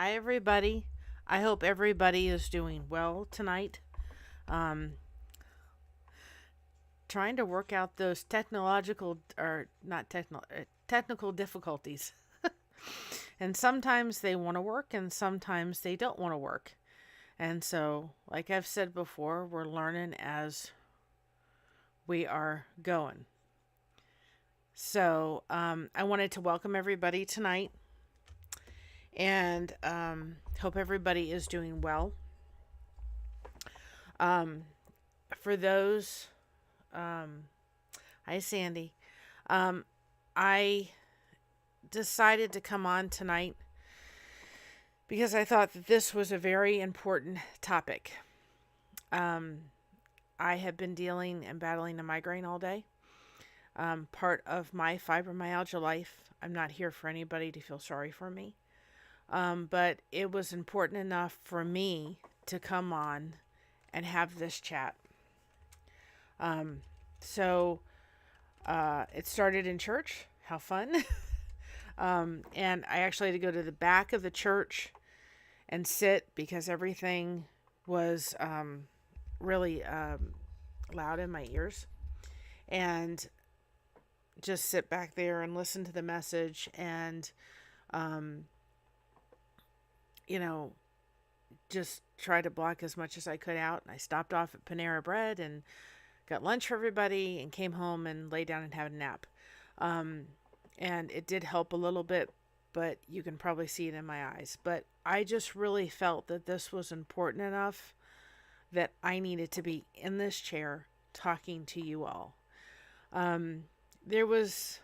Hi, everybody. I hope everybody is doing well tonight. Um, Trying to work out those technological, or not technical difficulties. And sometimes they want to work, and sometimes they don't want to work. And so, like I've said before, we're learning as we are going. So, I wanted to welcome everybody tonight and hope everybody is doing well. Um, for those, um, Hi Sandy. Um, I decided to come on tonight because I thought that this was a very important topic. Um, I have been dealing and battling a migraine all day. Part of my fibromyalgia life. I'm not here for anybody to feel sorry for me. But it was important enough for me to come on and have this chat. Um, so it started in church. How fun. And I actually had to go to the back of the church and sit because everything was really loud in my ears. And just sit back there and listen to the message and, um, you know, just try to block as much as I could out. And I stopped off at Panera Bread and got lunch for everybody and came home and lay down and had a nap. Um, and it did help a little bit, but you can probably see it in my eyes. But I just really felt that this was important enough that I needed to be in this chair talking to you all. There was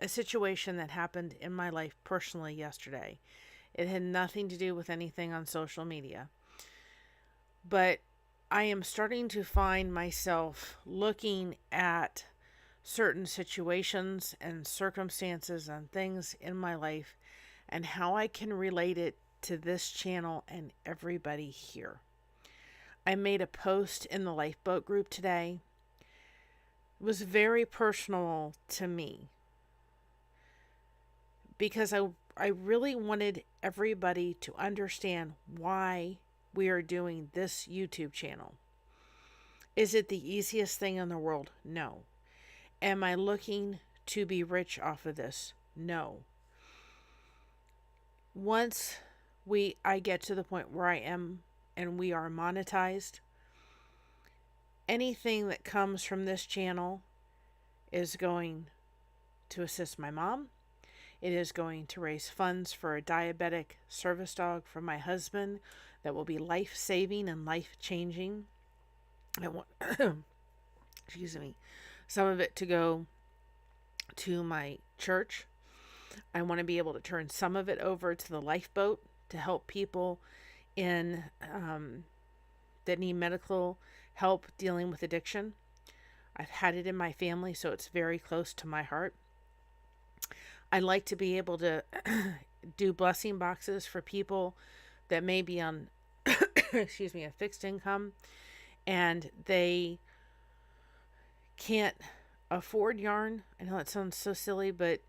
a situation that happened in my life personally yesterday. It had nothing to do with anything on social media. But I am starting to find myself looking at certain situations and circumstances and things in my life and how I can relate it to this channel and everybody here. I made a post in the lifeboat group today. It was very personal to me because I really wanted everybody to understand why we are doing this YouTube channel. Is it the easiest thing in the world? No. Am I looking to be rich off of this? No. Once I get to the point where I am and we are monetized, anything that comes from this channel is going to assist my mom. It is going to raise funds for a diabetic service dog for my husband that will be life-saving and life-changing. I want, excuse me, some of it to go to my church. I want to be able to turn some of it over to the lifeboat to help people in that need medical help dealing with addiction. I've had it in my family, so it's very close to my heart. I like to be able to do blessing boxes for people that may be on, excuse me, a fixed income and they can't afford yarn. I know that sounds so silly, but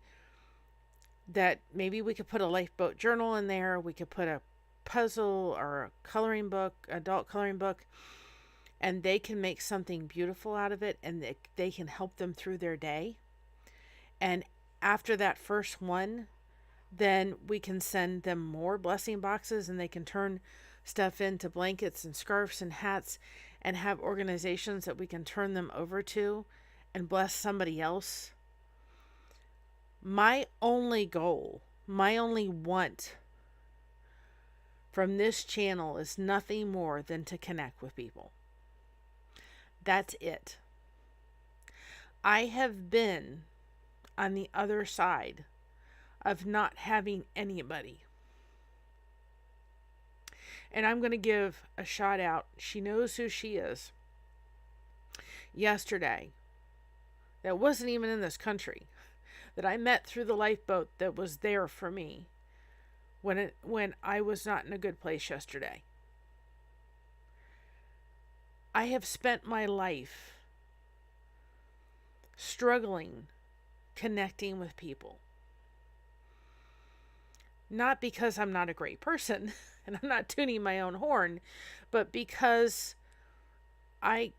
that maybe we could put a lifeboat journal in there. We could put a puzzle or a coloring book, adult coloring book, and they can make something beautiful out of it and they can help them through their day. And after that first one, then we can send them more blessing boxes and they can turn stuff into blankets and scarves and hats and have organizations that we can turn them over to and bless somebody else. My only goal, my only want from this channel is nothing more than to connect with people. That's it. I have been on the other side of not having anybody. And I'm going to give a shout out. She knows who she is. Yesterday, that wasn't even in this country, that I met through the lifeboat that was there for me when I was not in a good place yesterday. I have spent my life struggling connecting with people. Not because I'm not a great person and I'm not tuning my own horn, but because I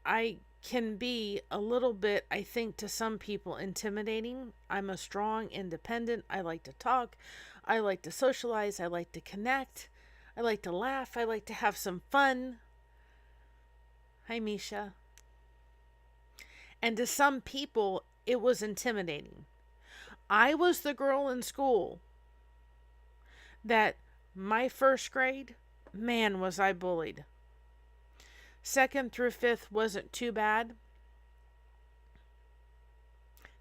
I can be a little bit, I think, to some people intimidating. I'm a strong, independent. I like to talk. I like to socialize. I like to connect. I like to laugh. I like to have some fun. Hi, Misha. And to some people, it was intimidating. I was the girl in school that my first grade, man, was I bullied. Second through fifth wasn't too bad.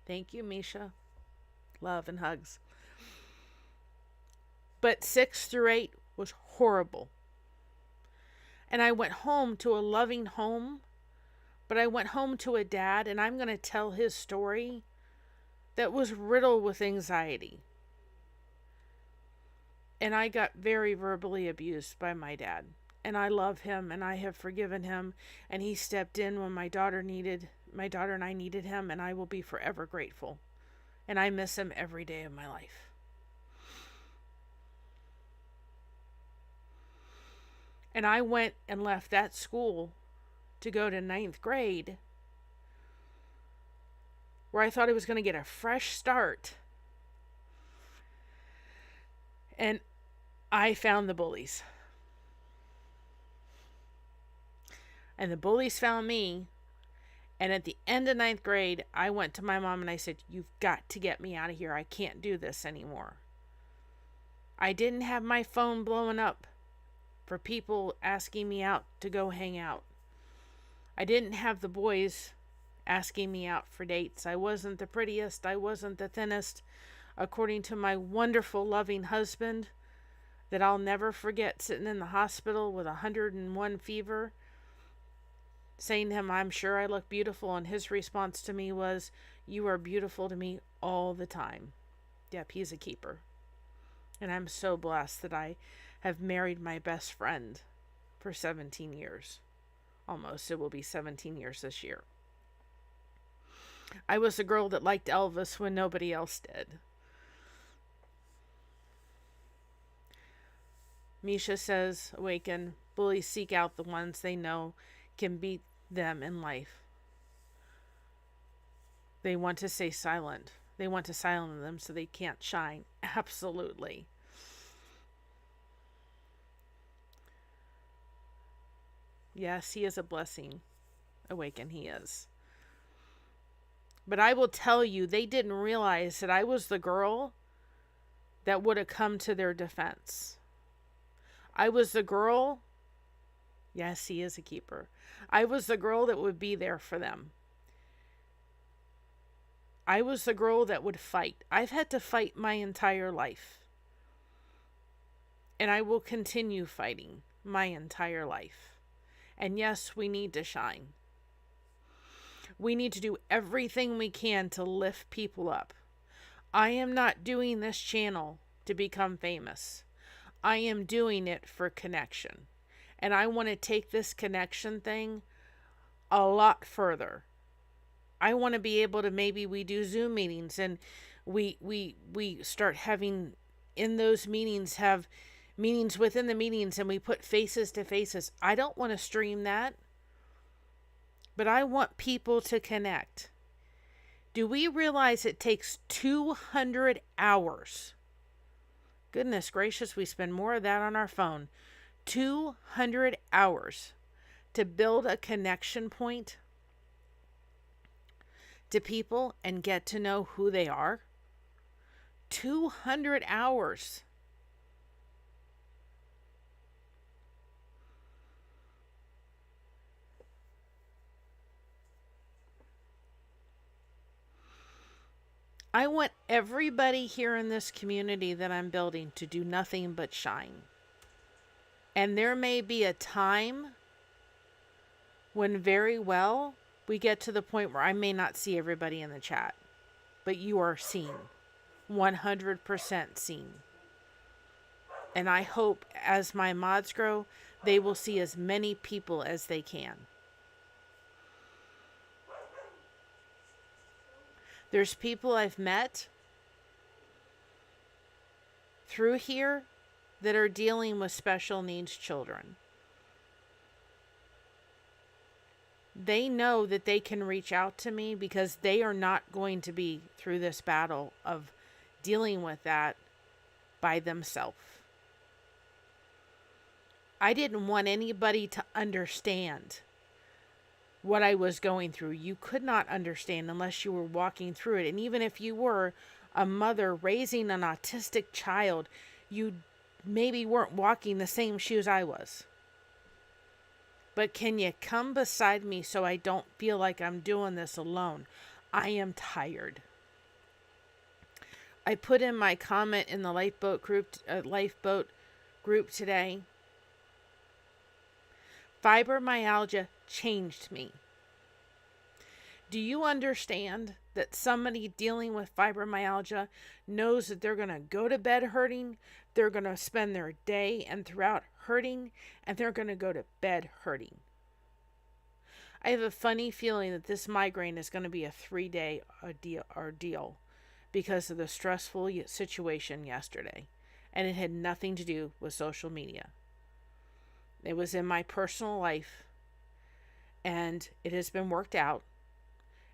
Thank you, Misha. Love and hugs. But 6 through 8 was horrible. And I went home to a loving home, but I went home to a dad, and I'm going to tell his story, that was riddled with anxiety. And I got very verbally abused by my dad. And I love him, and I have forgiven him, and he stepped in when my daughter and I needed him, and I will be forever grateful. And I miss him every day of my life. And I went and left that school to go to 9th grade, where I thought I was going to get a fresh start. And I found the bullies. And the bullies found me. And at the end of 9th grade, I went to my mom and I said, "You've got to get me out of here. I can't do this anymore." I didn't have my phone blowing up for people asking me out to go hang out. I didn't have the boys asking me out for dates. I wasn't the prettiest. I wasn't the thinnest. According to my wonderful, loving husband, that I'll never forget, sitting in the hospital with 101 fever, saying to him, "I'm sure I look beautiful." And his response to me was, "You are beautiful to me all the time." Yep, he's a keeper. And I'm so blessed that I have married my best friend for 17 years. Almost. It will be 17 years this year. I was a girl that liked Elvis when nobody else did. Misha says, "Awaken. Bullies seek out the ones they know can beat them in life. They want to stay silent. They want to silence them so they can't shine." Absolutely. Yes, he is a blessing. Awaken, he is. But I will tell you, they didn't realize that I was the girl that would have come to their defense. I was the girl. Yes, he is a keeper. I was the girl that would be there for them. I was the girl that would fight. I've had to fight my entire life. And I will continue fighting my entire life. And yes, we need to shine. We need to do everything we can to lift people up. I am not doing this channel to become famous. I am doing it for connection. And I want to take this connection thing a lot further. I want to be able to, maybe we do Zoom meetings and we start having, in those meetings, have meetings within the meetings, and we put faces to faces. I don't want to stream that, but I want people to connect. Do we realize it takes 200 hours? Goodness gracious, we spend more of that on our phone. 200 hours to build a connection point to people and get to know who they are. 200 hours. I want everybody here in this community that I'm building to do nothing but shine. And there may be a time when very well we get to the point where I may not see everybody in the chat, but you are seen. 100% seen. And I hope as my mods grow, they will see as many people as they can. There's people I've met through here that are dealing with special needs children. They know that they can reach out to me because they are not going to be through this battle of dealing with that by themselves. I didn't want anybody to understand what I was going through. You could not understand unless you were walking through it. And even if you were a mother raising an autistic child, you maybe weren't walking the same shoes I was. But can you come beside me so I don't feel like I'm doing this alone? I am tired. I put in my comment in the lifeboat group today. Fibromyalgia changed me. Do you understand that somebody dealing with fibromyalgia knows that they're going to go to bed hurting, they're going to spend their day and throughout hurting, and they're going to go to bed hurting? I have a funny feeling that this migraine is going to be a 3-day ordeal because of the stressful situation yesterday. And it had nothing to do with social media. It was in my personal life, and it has been worked out.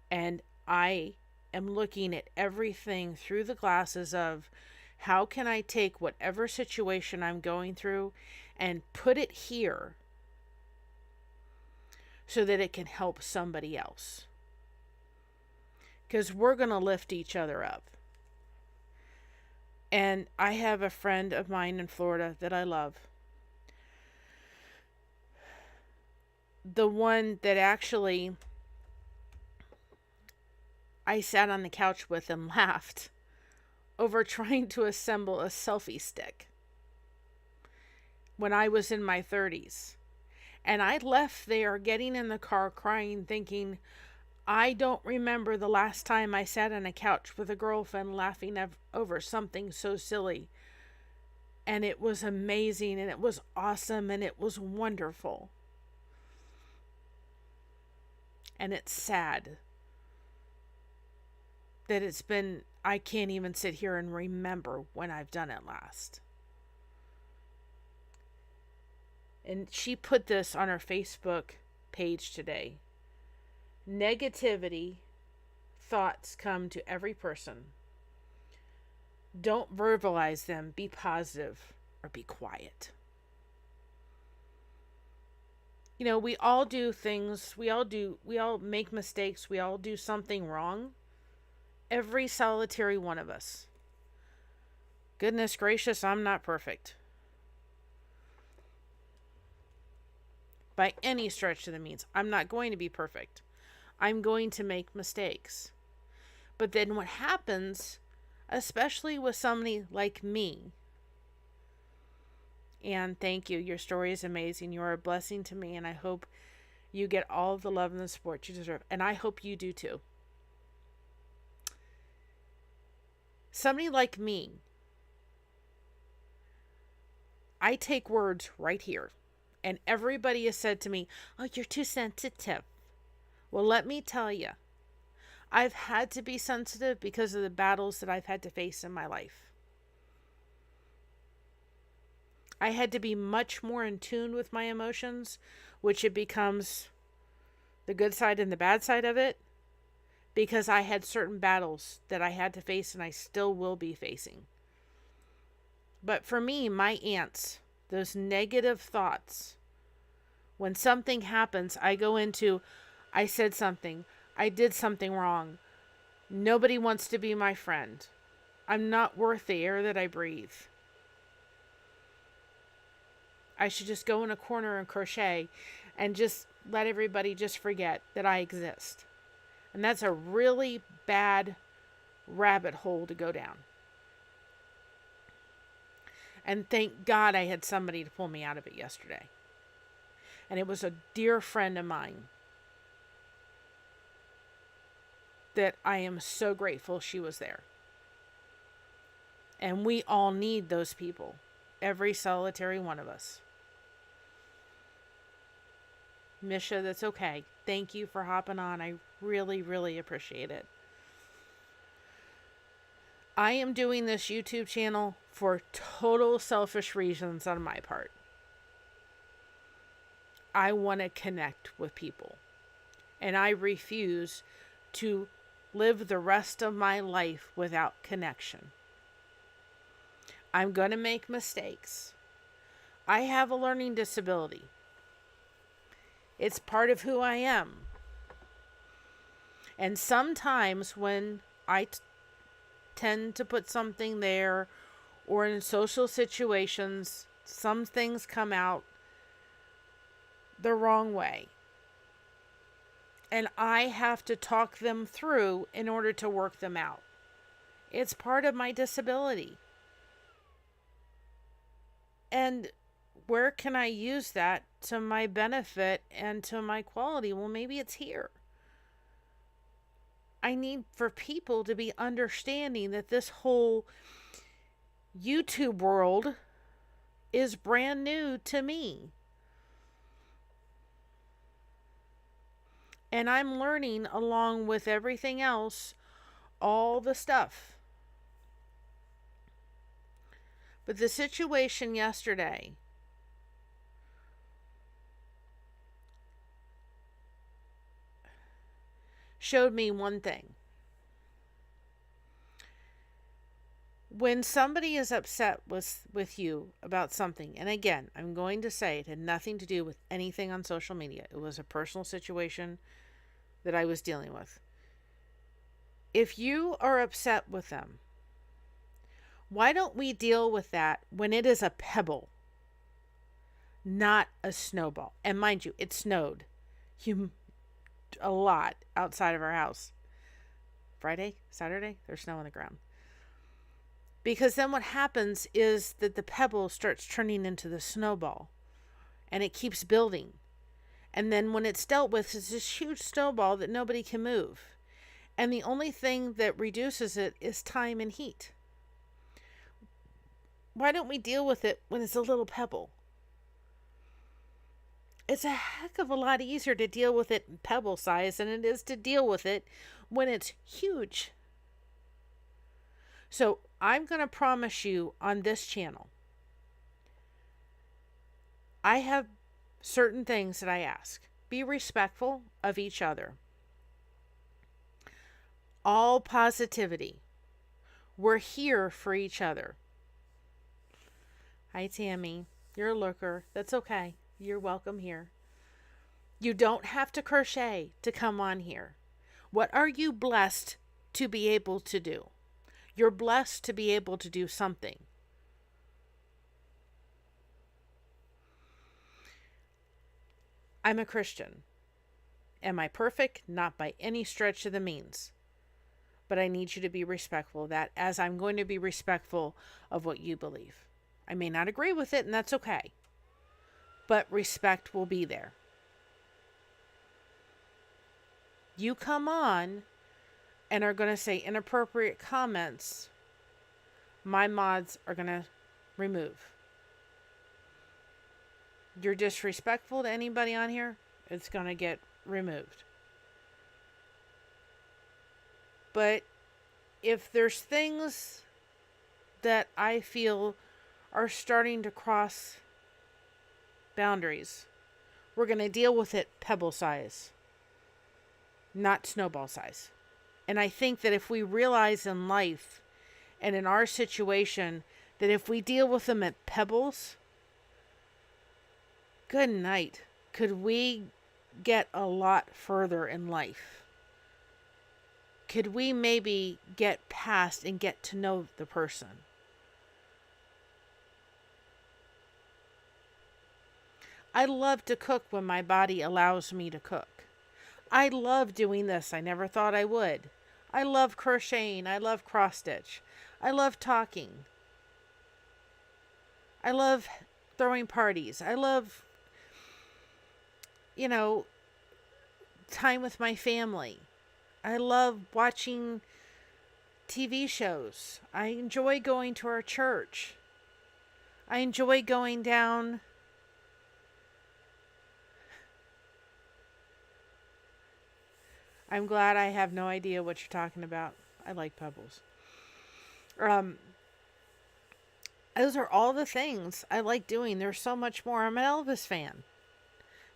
And I am looking at everything through the glasses of how can I take whatever situation I'm going through and put it here so that it can help somebody else. Because we're going to lift each other up. And I have a friend of mine in Florida that I love. The one that actually I sat on the couch with and laughed over trying to assemble a selfie stick when I was in my 30s. And I left there getting in the car crying, thinking, I don't remember the last time I sat on a couch with a girlfriend laughing over something so silly. And it was amazing, and it was awesome, and it was wonderful. And it's sad that it's been, I can't even sit here and remember when I've done it last. And she put this on her Facebook page today. Negativity thoughts come to every person. Don't verbalize them. Be positive or be quiet. You know, we all do things. We all make mistakes. We all do something wrong. Every solitary one of us. Goodness gracious, I'm not perfect. By any stretch of the means. I'm not going to be perfect. I'm going to make mistakes. But then what happens, especially with somebody like me, and thank you, your story is amazing. You are a blessing to me, and I hope you get all of the love and the support you deserve. And I hope you do too. Somebody like me, I take words right here. And everybody has said to me, oh, you're too sensitive. Well, let me tell you, I've had to be sensitive because of the battles that I've had to face in my life. I had to be much more in tune with my emotions, which it becomes the good side and the bad side of it, because I had certain battles that I had to face and I still will be facing. But for me, my ants, those negative thoughts, when something happens, I go into, I said something, I did something wrong. Nobody wants to be my friend. I'm not worth the air that I breathe. I should just go in a corner and crochet and just let everybody just forget that I exist. And that's a really bad rabbit hole to go down. And thank God I had somebody to pull me out of it yesterday. And it was a dear friend of mine that I am so grateful she was there. And we all need those people. Every solitary one of us. Misha, that's okay. Thank you for hopping on. I really, really appreciate it. I am doing this YouTube channel for total selfish reasons on my part. I want to connect with people. And I refuse to live the rest of my life without connection. I'm going to make mistakes. I have a learning disability. It's part of who I am. And sometimes when I tend to put something there, or in social situations, some things come out the wrong way. And I have to talk them through in order to work them out. It's part of my disability. And where can I use that to my benefit and to my quality? Well, maybe it's here. I need for people to be understanding that this whole YouTube world is brand new to me. And I'm learning along with everything else, all the stuff. But the situation yesterday showed me one thing. When somebody is upset with you about something, and again, I'm going to say it had nothing to do with anything on social media. It was a personal situation that I was dealing with. If you are upset with them, why don't we deal with that when it is a pebble, not a snowball? And mind you, it snowed a lot outside of our house. Friday, Saturday, there's snow on the ground. Because then what happens is that the pebble starts turning into the snowball, and it keeps building. And then when it's dealt with, it's this huge snowball that nobody can move. And the only thing that reduces it is time and heat. Why don't we deal with it when it's a little pebble? It's a heck of a lot easier to deal with it in pebble size than it is to deal with it when it's huge. So I'm going to promise you on this channel, I have certain things that I ask. Be respectful of each other. All positivity. We're here for each other. Hi, Tammy. You're a lurker. That's okay. You're welcome here. You don't have to crochet to come on here. What are you blessed to be able to do? You're blessed to be able to do something. I'm a Christian. Am I perfect? Not by any stretch of the means. But I need you to be respectful of that, as I'm going to be respectful of what you believe. I may not agree with it, and that's okay. But respect will be there. You come on and are going to say inappropriate comments, my mods are going to remove. You're disrespectful to anybody on here, it's going to get removed. But if there's things that I feel are starting to cross boundaries, we're going to deal with it pebble size, not snowball size. And I think that if we realize in life and in our situation that if we deal with them at pebbles, good night, could we get a lot further in life? Could we maybe get past and get to know the person? I love to cook when my body allows me to cook. I love doing this. I never thought I would. I love crocheting. I love cross stitch. I love talking. I love throwing parties. I love, time with my family. I love watching TV shows. I enjoy going to our church. I enjoy going down I'm glad I have no idea what you're talking about. I like pebbles. Um, those are all the things I like doing. There's so much more. I'm an Elvis fan.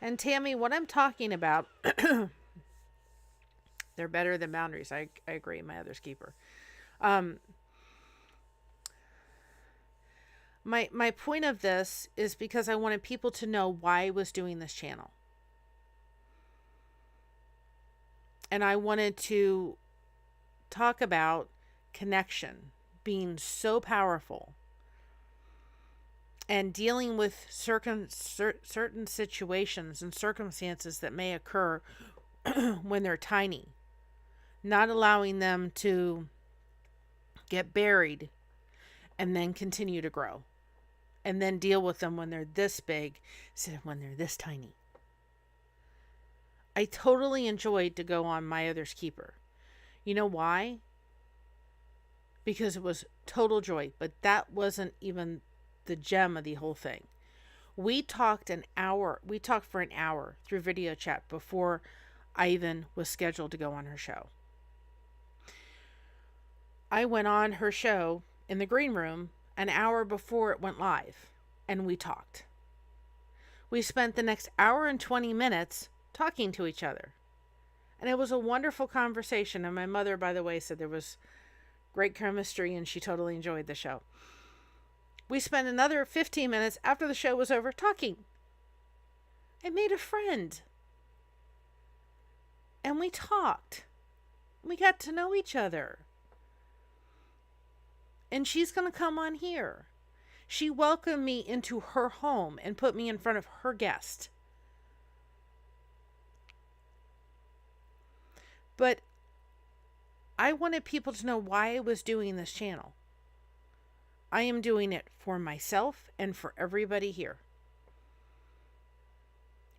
And Tammy, what I'm talking about, they're better than boundaries. I agree. My other's keeper. Um, my point of this is because I wanted people to know why I was doing this channel. And I wanted to talk about connection being so powerful and dealing with certain situations and circumstances that may occur when they're tiny, not allowing them to get buried and then continue to grow, and then deal with them when they're this big instead of when they're this tiny. I totally enjoyed to go on My Other's Keeper. You know why? Because it was total joy, but that wasn't even the gem of the whole thing. We talked for an hour through video chat before I even was scheduled to go on her show. I went on her show in the green room an hour before it went live, and we talked. We spent the next hour and 20 minutes talking to each other. And it was a wonderful conversation. And my mother, by the way, said there was great chemistry and she totally enjoyed the show. We spent another 15 minutes after the show was over talking. I made a friend. And we talked. We got to know each other. And she's going to come on here. She welcomed me into her home and put me in front of her guest. But I wanted people to know why I was doing this channel. I am doing it for myself and for everybody here.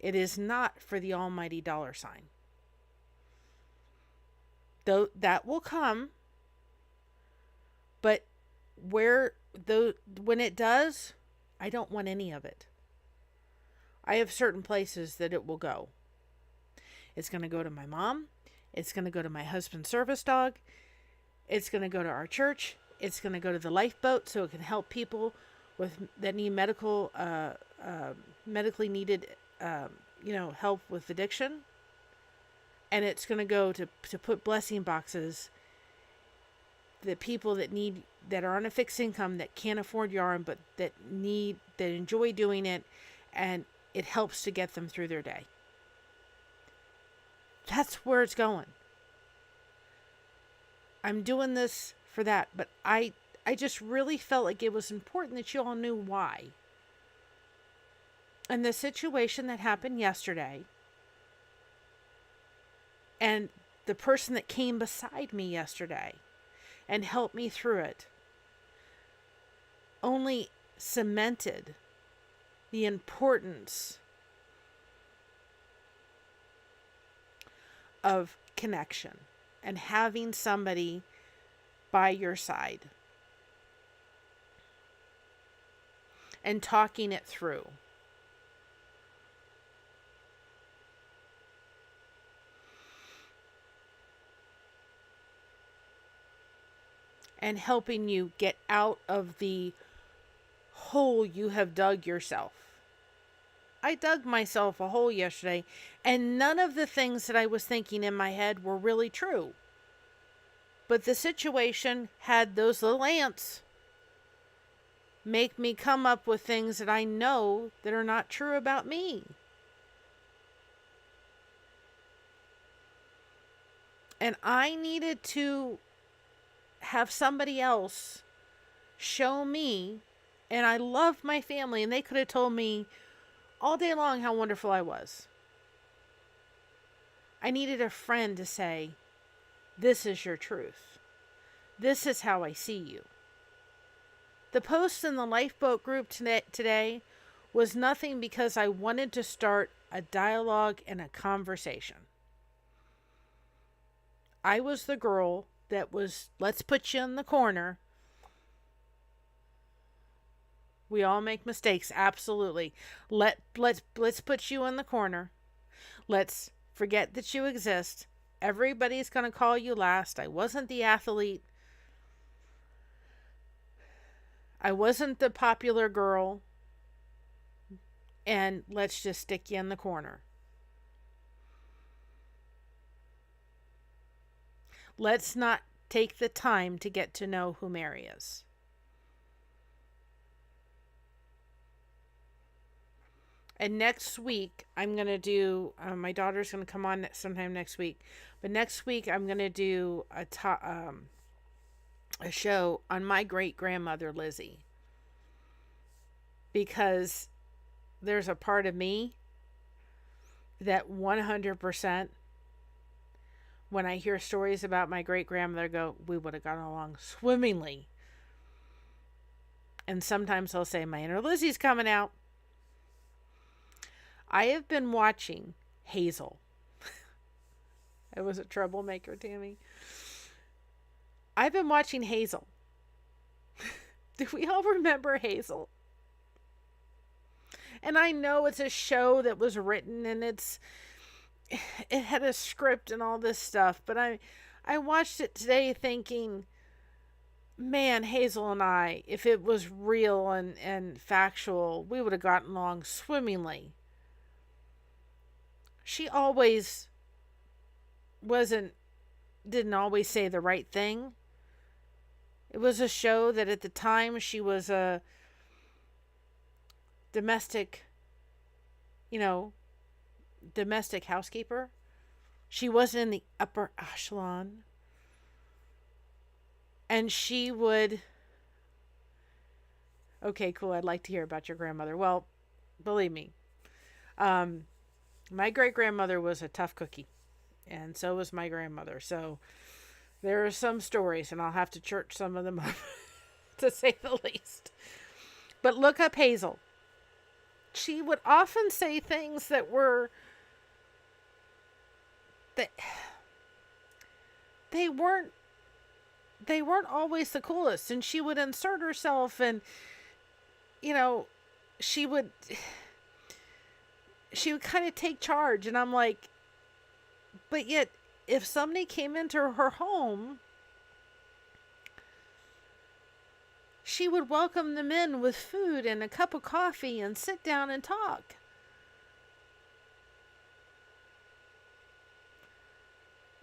It is not for the almighty dollar sign. Though that will come, but when it does, I don't want any of it. I have certain places that it will go. It's going to go to my mom. It's going to go to my husband's service dog. It's going to go to our church. It's going to go to the lifeboat so it can help people that need medically needed, help with addiction. And it's going to go to put blessing boxes that people that are on a fixed income that can't afford yarn, but that enjoy doing it, and it helps to get them through their day. That's where it's going. I'm doing this for that, but I just really felt like it was important that you all knew why. And the situation that happened yesterday, and the person that came beside me yesterday and helped me through it, only cemented the importance of connection and having somebody by your side and talking it through. And helping you get out of the hole you have dug yourself. I dug myself a hole yesterday, and none of the things that I was thinking in my head were really true. But the situation had those little ants make me come up with things that I know that are not true about me. And I needed to have somebody else show me, and I love my family, and they could have told me all day long how wonderful I was. I needed a friend to say, this is your truth. This is how I see you. The post in the lifeboat group today was nothing because I wanted to start a dialogue and a conversation. I was the girl that was, let's put you in the corner. We all make mistakes, absolutely. Let's put you in the corner. Let's forget that you exist. Everybody's going to call you last. I wasn't the athlete. I wasn't the popular girl, and let's just stick you in the corner. Let's not take the time to get to know who Mary is. And next week, I'm going to do, my daughter's going to come on sometime next week. But next week, I'm going to do a show on my great grandmother, Lizzie. Because there's a part of me that 100%, when I hear stories about my great grandmother, go, we would have gotten along swimmingly. And sometimes I'll say, my inner Lizzie's coming out. I have been watching Hazel. I was a troublemaker, Tammy. I've been watching Hazel. Do we all remember Hazel? And I know it's a show that was written and it had a script and all this stuff, but I watched it today thinking, man, Hazel and I, if it was real and factual, we would have gotten along swimmingly. She always didn't always say the right thing. It was a show that at the time she was a domestic housekeeper. She wasn't in the upper echelon. And she would, okay, cool, I'd like to hear about your grandmother. Well, believe me, my great-grandmother was a tough cookie, and so was my grandmother. So there are some stories, and I'll have to church some of them up, to say the least. But look up Hazel. She would often say things that were, they weren't always the coolest, and she would insert herself, and she would kind of take charge, and I'm like, but yet if somebody came into her home, she would welcome them in with food and a cup of coffee and sit down and talk.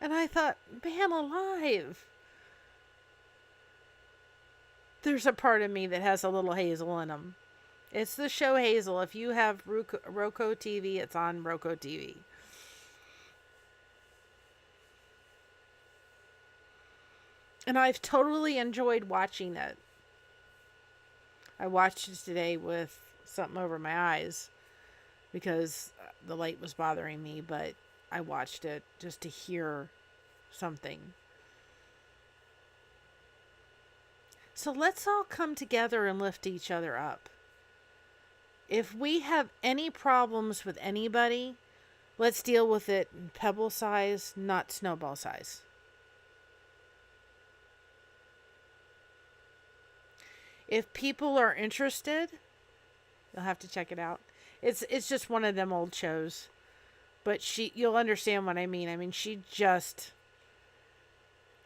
And I thought, man alive, there's a part of me that has a little Hazel in them. It's the show Hazel. If you have Roku TV, it's on Roku TV. And I've totally enjoyed watching it. I watched it today with something over my eyes because the light was bothering me, but I watched it just to hear something. So let's all come together and lift each other up. If we have any problems with anybody, let's deal with it in pebble size, not snowball size. If people are interested, you'll have to check it out. It's just one of them old shows. But you'll understand what I mean. I mean, she just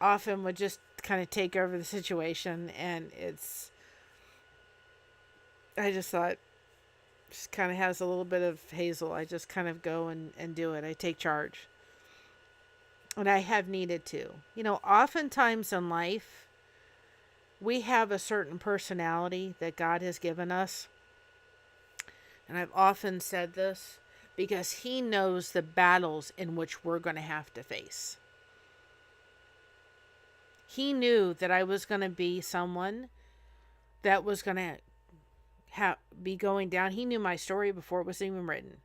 often would just kind of take over the situation, and I just thought, just kind of has a little bit of Hazel. I just kind of go and do it. I take charge. And I have needed to. Oftentimes in life, we have a certain personality that God has given us. And I've often said this because He knows the battles in which we're going to have to face. He knew that I was going to be someone that was going to be going down. He knew my story before it was even written.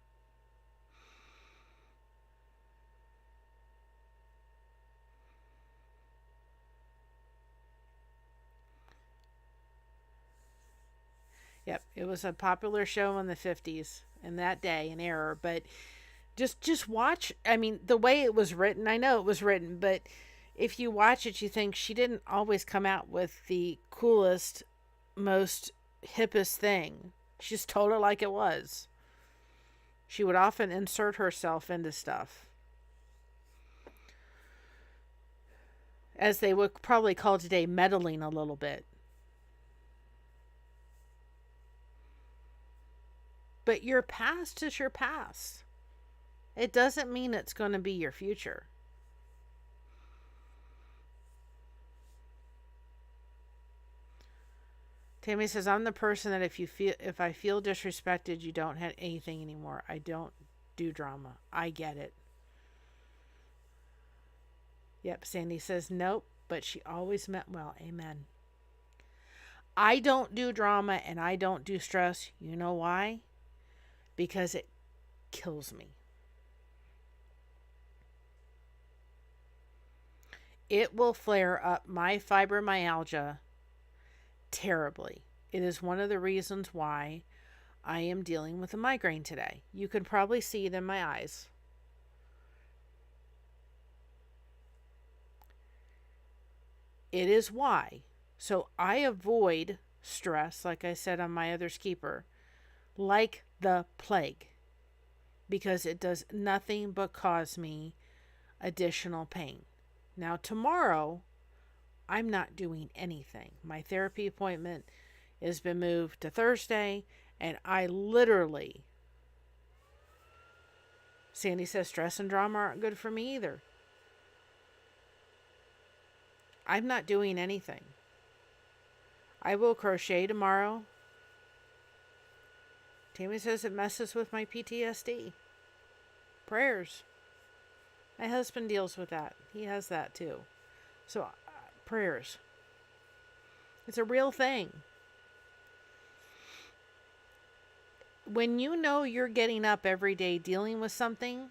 Yep, it was a popular show in the 50s in that day, an era, but just watch. I mean, the way it was written, I know it was written, but if you watch it, you think she didn't always come out with the coolest, most hippest thing. She just told it like it was. She would often insert herself into stuff. As they would probably call today, meddling a little bit. But your past is your past. It doesn't mean it's going to be your future. Tammy says, I'm the person that if I feel disrespected, you don't have anything anymore. I don't do drama. I get it. Yep, Sandy says, nope, but she always meant well. Amen. I don't do drama and I don't do stress. You know why? Because it kills me. It will flare up my fibromyalgia terribly. It is one of the reasons why I am dealing with a migraine today. You can probably see it in my eyes. It is why. So I avoid stress, like I said on my other keeper, like the plague, because it does nothing but cause me additional pain. Now, tomorrow, I'm not doing anything. My therapy appointment has been moved to Thursday, and I literally, Sandy says stress and drama aren't good for me either. I'm not doing anything. I will crochet tomorrow. Tammy says it messes with my PTSD. Prayers. My husband deals with that. He has that too. So, prayers. It's a real thing. When you know you're getting up every day dealing with something,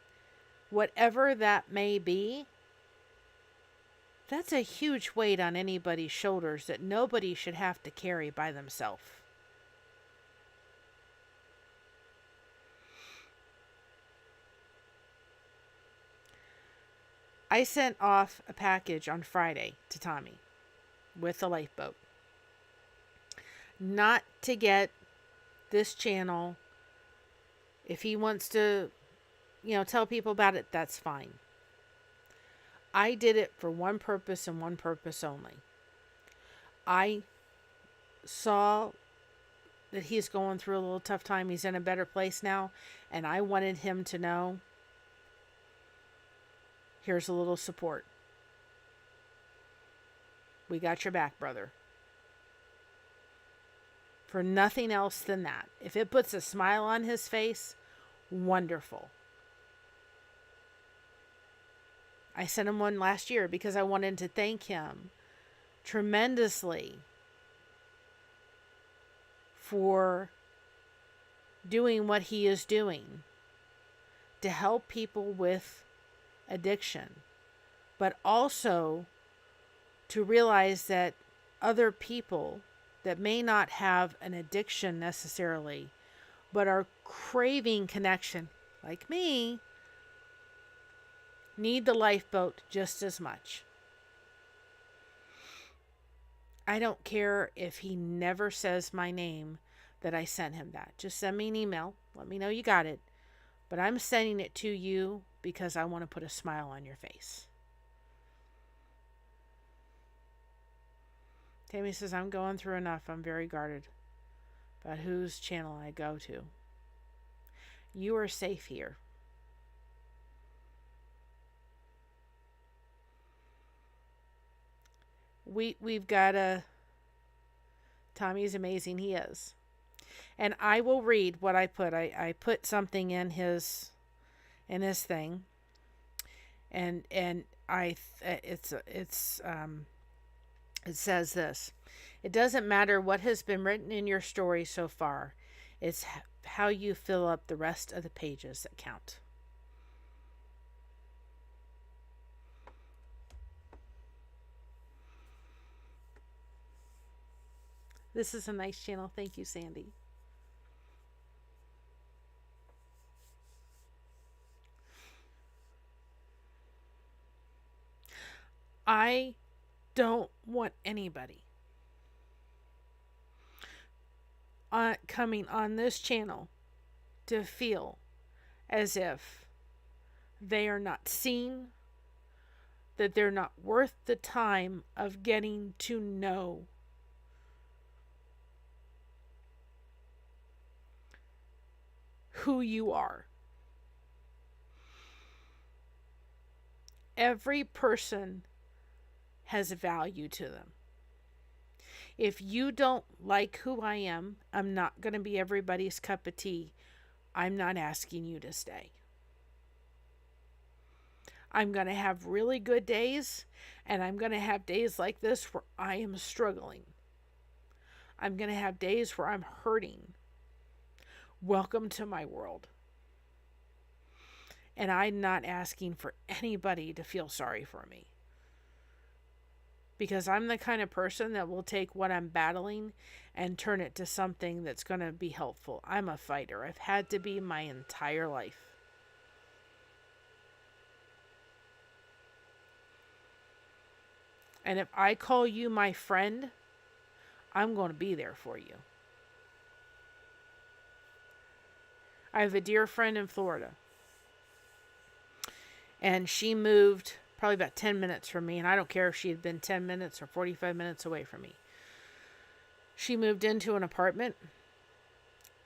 whatever that may be, that's a huge weight on anybody's shoulders that nobody should have to carry by themselves. I sent off a package on Friday to Tommy with the lifeboat. Not to get this channel. If he wants to, tell people about it, that's fine. I did it for one purpose and one purpose only. I saw that he's going through a little tough time. He's in a better place now. And I wanted him to know, here's a little support. We got your back, brother. For nothing else than that. If it puts a smile on his face, wonderful. I sent him one last year because I wanted to thank him tremendously for doing what he is doing to help people with addiction, but also to realize that other people that may not have an addiction necessarily, but are craving connection, like me, need the lifeboat just as much. I don't care if he never says my name that I sent him that. Just send me an email. Let me know you got it. But I'm sending it to you because I want to put a smile on your face. Tammy says, I'm going through enough. I'm very guarded about whose channel I go to. You are safe here. We've got Tommy's amazing. He is. And I will read what I put. I put something in his thing. And it says this. It doesn't matter what has been written in your story so far. It's how you fill up the rest of the pages that count. This is a nice channel. Thank you, Sandy. I don't want anybody coming on this channel to feel as if they are not seen, that they're not worth the time of getting to know. who you are. Every person has value to them. If you don't like who I am, I'm not going to be everybody's cup of tea. I'm not asking you to stay. I'm going to have really good days, and I'm going to have days like this where I am struggling. I'm going to have days where I'm hurting. Welcome to my world. And I'm not asking for anybody to feel sorry for me. Because I'm the kind of person that will take what I'm battling and turn it to something that's going to be helpful. I'm a fighter. I've had to be my entire life. And if I call you my friend, I'm going to be there for you. I have a dear friend in Florida. And she moved probably about 10 minutes from me. And I don't care if she had been 10 minutes or 45 minutes away from me. She moved into an apartment.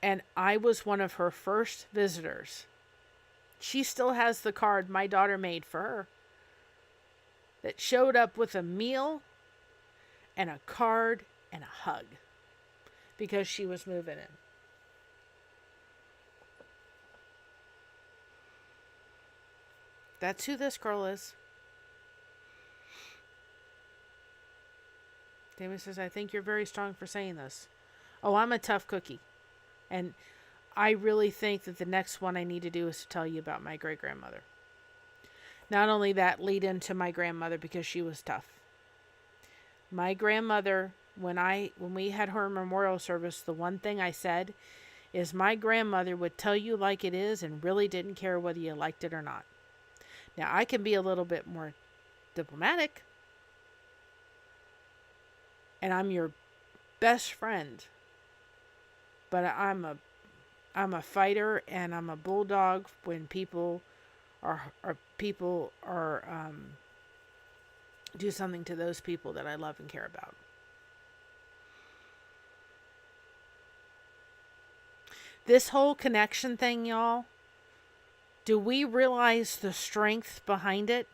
And I was one of her first visitors. She still has the card my daughter made for her. That showed up with a meal and a card and a hug. Because she was moving in. That's who this girl is. David says, I think you're very strong for saying this. Oh, I'm a tough cookie. And I really think that the next one I need to do is to tell you about my great-grandmother. Not only that, lead into my grandmother because she was tough. My grandmother, when we had her memorial service, the one thing I said is my grandmother would tell you like it is and really didn't care whether you liked it or not. Now, I can be a little bit more diplomatic, and I'm your best friend, but I'm a fighter and I'm a bulldog when people do something to those people that I love and care about. This whole connection thing, y'all, do we realize the strength behind it?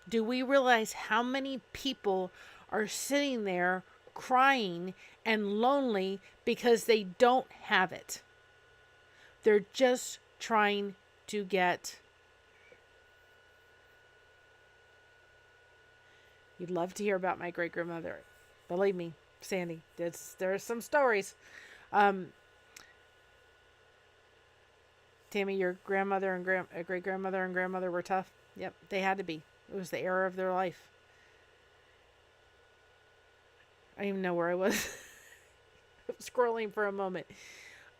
Do we realize how many people are sitting there crying and lonely because they don't have it? They're just trying to get... You'd love to hear about my great-grandmother. Believe me, Sandy, there are some stories. Tammy, your grandmother and great-grandmother and grandmother were tough. Yep, they had to be. It was the era of their life. I don't even know where I was. I was scrolling for a moment.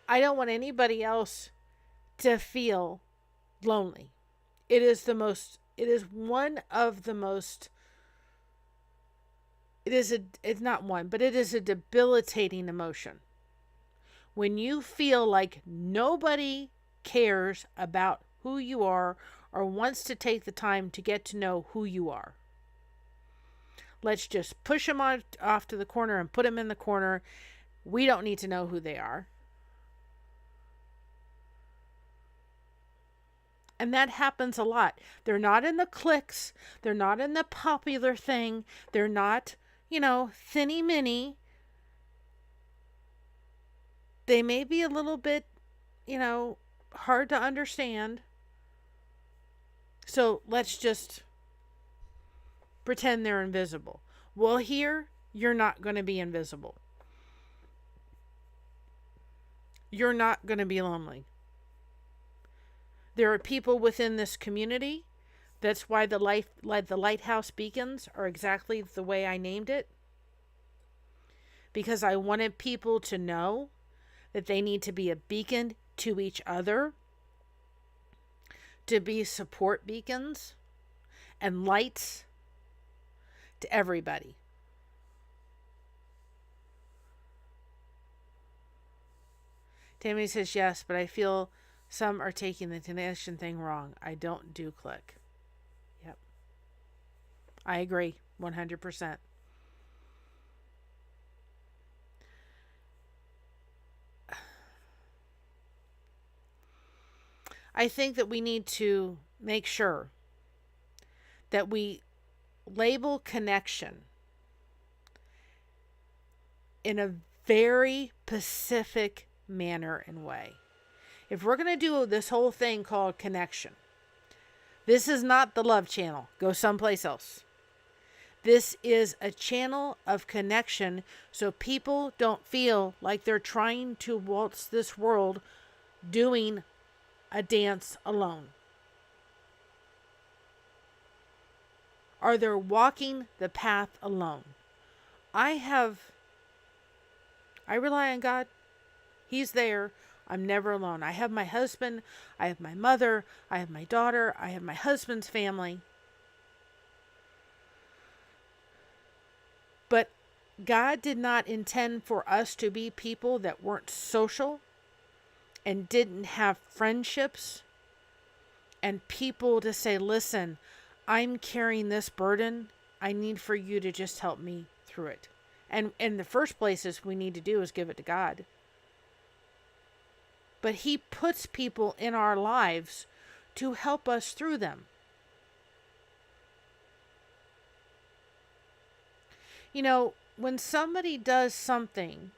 I don't want anybody else to feel lonely. It is one of the most, it's not one, but it is a debilitating emotion. When you feel like nobody cares about who you are or wants to take the time to get to know who you are. Let's just push them off to the corner and put them in the corner. We don't need to know who they are. And that happens a lot. They're not in the cliques. They're not in the popular thing. They're not, thinny minny. They may be a little bit, hard to understand. So let's just pretend they're invisible. Well, here, you're not going to be invisible. You're not going to be lonely. There are people within this community. That's why the lighthouse beacons are exactly the way I named it. Because I wanted people to know that they need to be a beacon to each other, to be support beacons and lights to everybody. Tammy says yes, but I feel some are taking the connection thing wrong. I don't do click. Yep. I agree 100%. I think that we need to make sure that we label connection in a very specific manner and way. If we're going to do this whole thing called connection, this is not the love channel. Go someplace else. This is a channel of connection so people don't feel like they're trying to waltz this world doing a dance alone. Or they're walking the path alone. I rely on God. He's there. I'm never alone. I have my husband. I have my mother. I have my daughter. I have my husband's family. But God did not intend for us to be people that weren't social and didn't have friendships and people to say, listen, I'm carrying this burden. I need for you to just help me through it. And in the first places we need to do is give it to God. But He puts people in our lives to help us through them. You know, when somebody does something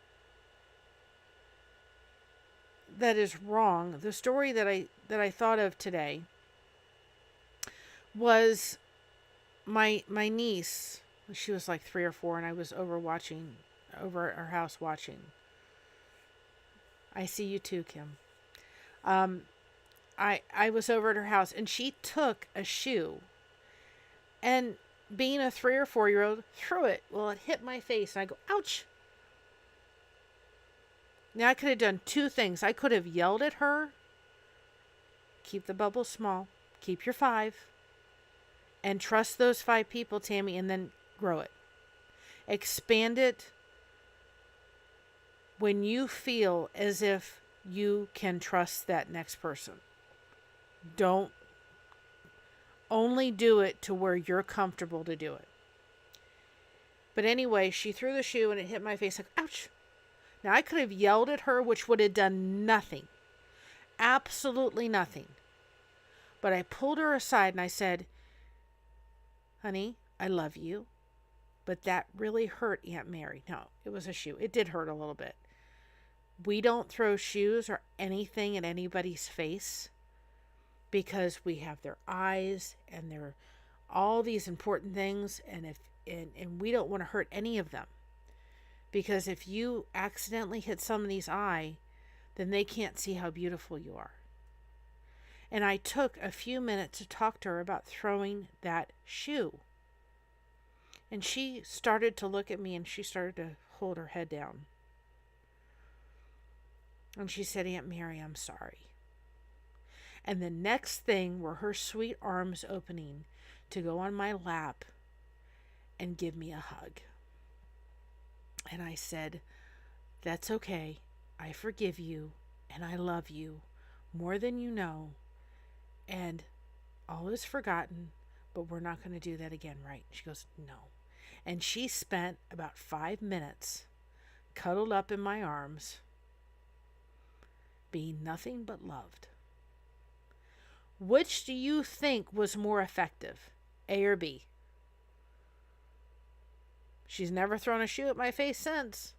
that is wrong, the story that I thought of today was my niece. She was like 3 or 4, and I was over at her house watching. I see you too, Kim. I was over at her house, and she took a shoe, and being a 3 or 4-year-old, threw it. Well, it hit my face, and I go, ouch. Now, I could have done 2 things. I could have yelled at her, keep the bubble small, keep your 5, and trust those 5 people, Tammy, and then grow it. Expand it when you feel as if you can trust that next person. Don't only do it to where you're comfortable to do it. But anyway, she threw the shoe and it hit my face like, ouch. Now, I could have yelled at her, which would have done nothing. Absolutely nothing. But I pulled her aside and I said, honey, I love you. But that really hurt Aunt Mary. No, it was a shoe. It did hurt a little bit. We don't throw shoes or anything at anybody's face because we have their eyes and their all these important things, and we don't want to hurt any of them. Because if you accidentally hit somebody's eye, then they can't see how beautiful you are. And I took a few minutes to talk to her about throwing that shoe. And she started to look at me and she started to hold her head down. And she said, Aunt Mary, I'm sorry. And the next thing were her sweet arms opening to go on my lap and give me a hug. And I said, that's okay. I forgive you and I love you more than you know. And all is forgotten, but we're not going to do that again, right? She goes, no. And she spent about 5 minutes cuddled up in my arms, being nothing but loved. Which do you think was more effective, A or B? She's never thrown a shoe at my face since.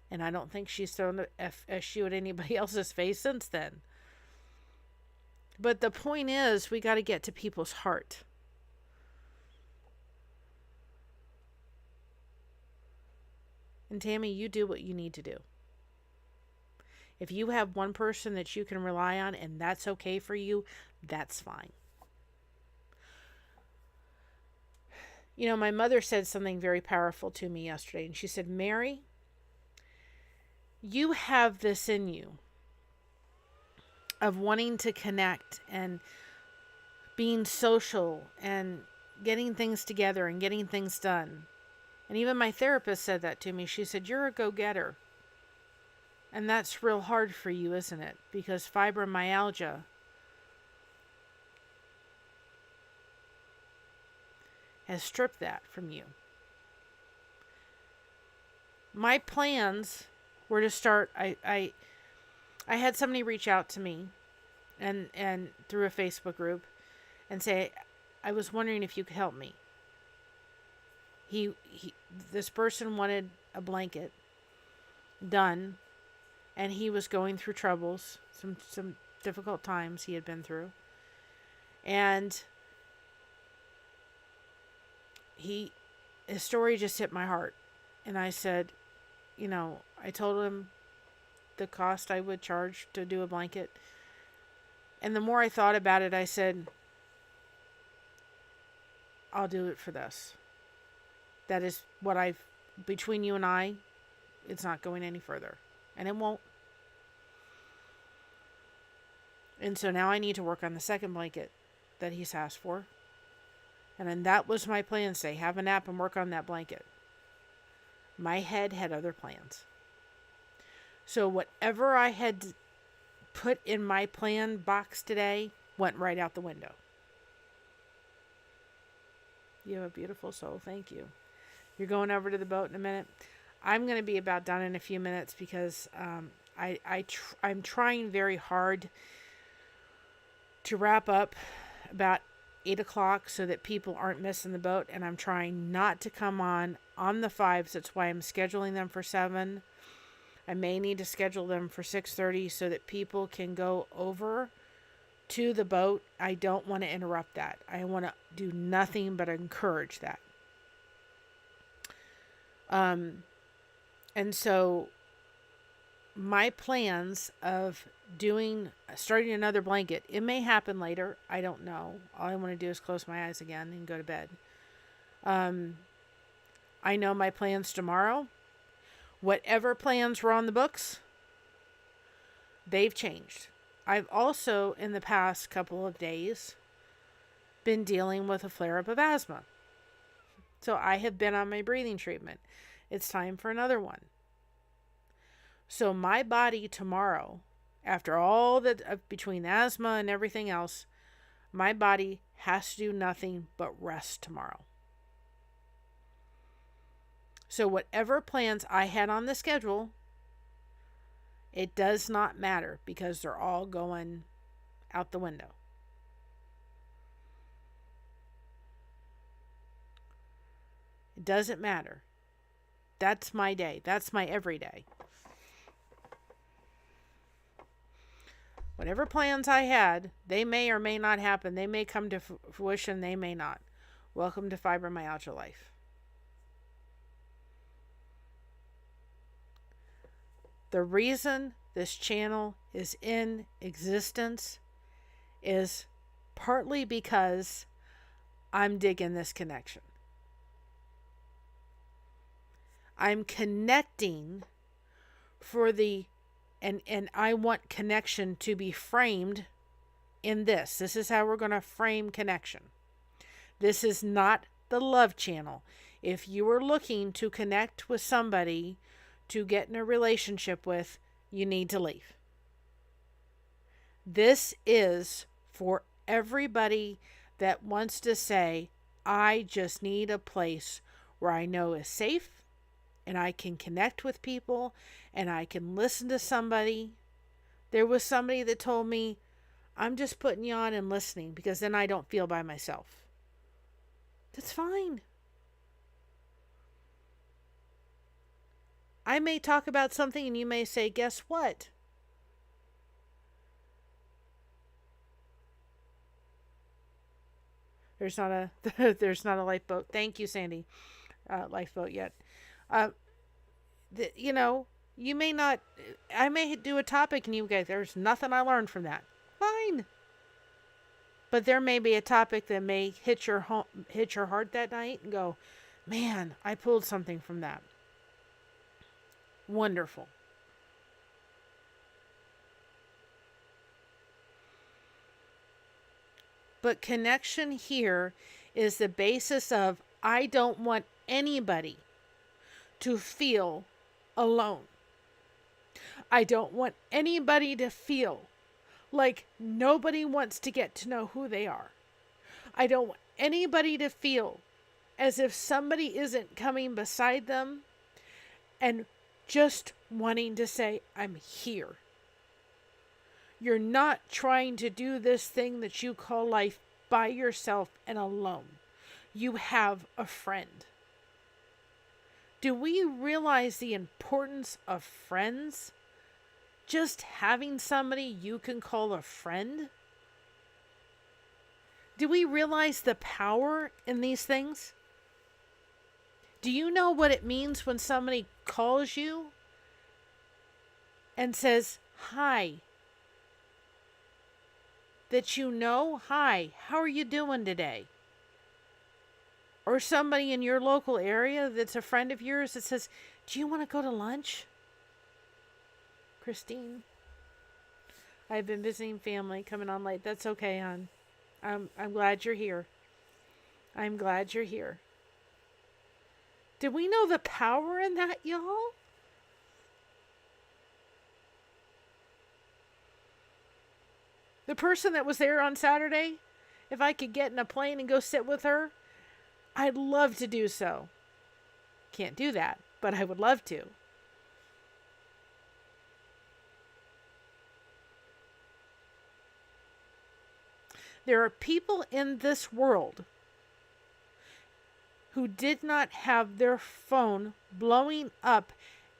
And I don't think she's thrown a shoe at anybody else's face since then. But the point is, we got to get to people's heart. And Tammy, you do what you need to do. If you have one person that you can rely on and that's okay for you, that's fine. You know, my mother said something very powerful to me yesterday, and she said, Mary, you have this in you of wanting to connect and being social and getting things together and getting things done. And even my therapist said that to me. She said, you're a go-getter. And that's real hard for you, isn't it? Because fibromyalgia has stripped that from you. My plans were to start, I had somebody reach out to me and through a Facebook group and say, I was wondering if you could help me. This person wanted a blanket done, and he was going through troubles, some difficult times he had been through. And his story just hit my heart. And I said, I told him the cost I would charge to do a blanket. And the more I thought about it, I said, I'll do it for this. That is what between you and I, it's not going any further. And it won't. And so now I need to work on the second blanket that he's asked for. And then that was my plan today. Have a nap and work on that blanket. My head had other plans. So whatever I had put in my plan box today went right out the window. You have a beautiful soul. Thank you. You're going over to the boat in a minute. I'm going to be about done in a few minutes because I'm trying very hard to wrap up about 8 o'clock so that people aren't missing the boat. And I'm trying not to come on the 5s. That's why I'm scheduling them for 7. I may need to schedule them for 6:30 so that people can go over to the boat. I don't want to interrupt that. I want to do nothing but encourage that. And so my plans of starting another blanket, it may happen later. I don't know. All I want to do is close my eyes again and go to bed. I know my plans tomorrow. Whatever plans were on the books, they've changed. I've also, in the past couple of days, been dealing with a flare-up of asthma. So I have been on my breathing treatment. It's time for another one. So my body tomorrow, after all that, between asthma and everything else, my body has to do nothing but rest tomorrow. So whatever plans I had on the schedule, it does not matter because they're all going out the window. It doesn't matter. That's my day. That's my everyday. Whatever plans I had, they may or may not happen. They may come to fruition. They may not. Welcome to Fibromyalgia Life. The reason this channel is in existence is partly because I'm digging this connection. I'm connecting and I want connection to be framed in this. This is how we're going to frame connection. This is not the love channel. If you are looking to connect with somebody to get in a relationship with, you need to leave. This is for everybody that wants to say, I just need a place where I know is safe and I can connect with people and I can listen to somebody. There was somebody that told me, I'm just putting you on and listening because then I don't feel by myself. That's fine. I may talk about something and you may say, guess what? There's not a lifeboat. Thank you, Sandy. Lifeboat yet. You may not, I may do a topic and you guys, there's nothing I learned from that. Fine. But there may be a topic that may hit your heart that night and go, man, I pulled something from that. Wonderful. But connection here is the basis of I don't want anybody to feel alone. I don't want anybody to feel like nobody wants to get to know who they are. I don't want anybody to feel as if somebody isn't coming beside them and just wanting to say, I'm here. You're not trying to do this thing that you call life by yourself and alone. You have a friend. Do we realize the importance of friends? Just having somebody you can call a friend? Do we realize the power in these things? Do you know what it means when somebody calls you and says, hi? That you know, hi, how are you doing today? Or somebody in your local area that's a friend of yours that says, do you want to go to lunch? Christine, I've been visiting family, coming on late. That's okay, hon. I'm glad you're here. I'm glad you're here. Do we know the power in that, y'all? The person that was there on Saturday, if I could get in a plane and go sit with her, I'd love to do so. Can't do that, but I would love to. There are people in this world who did not have their phone blowing up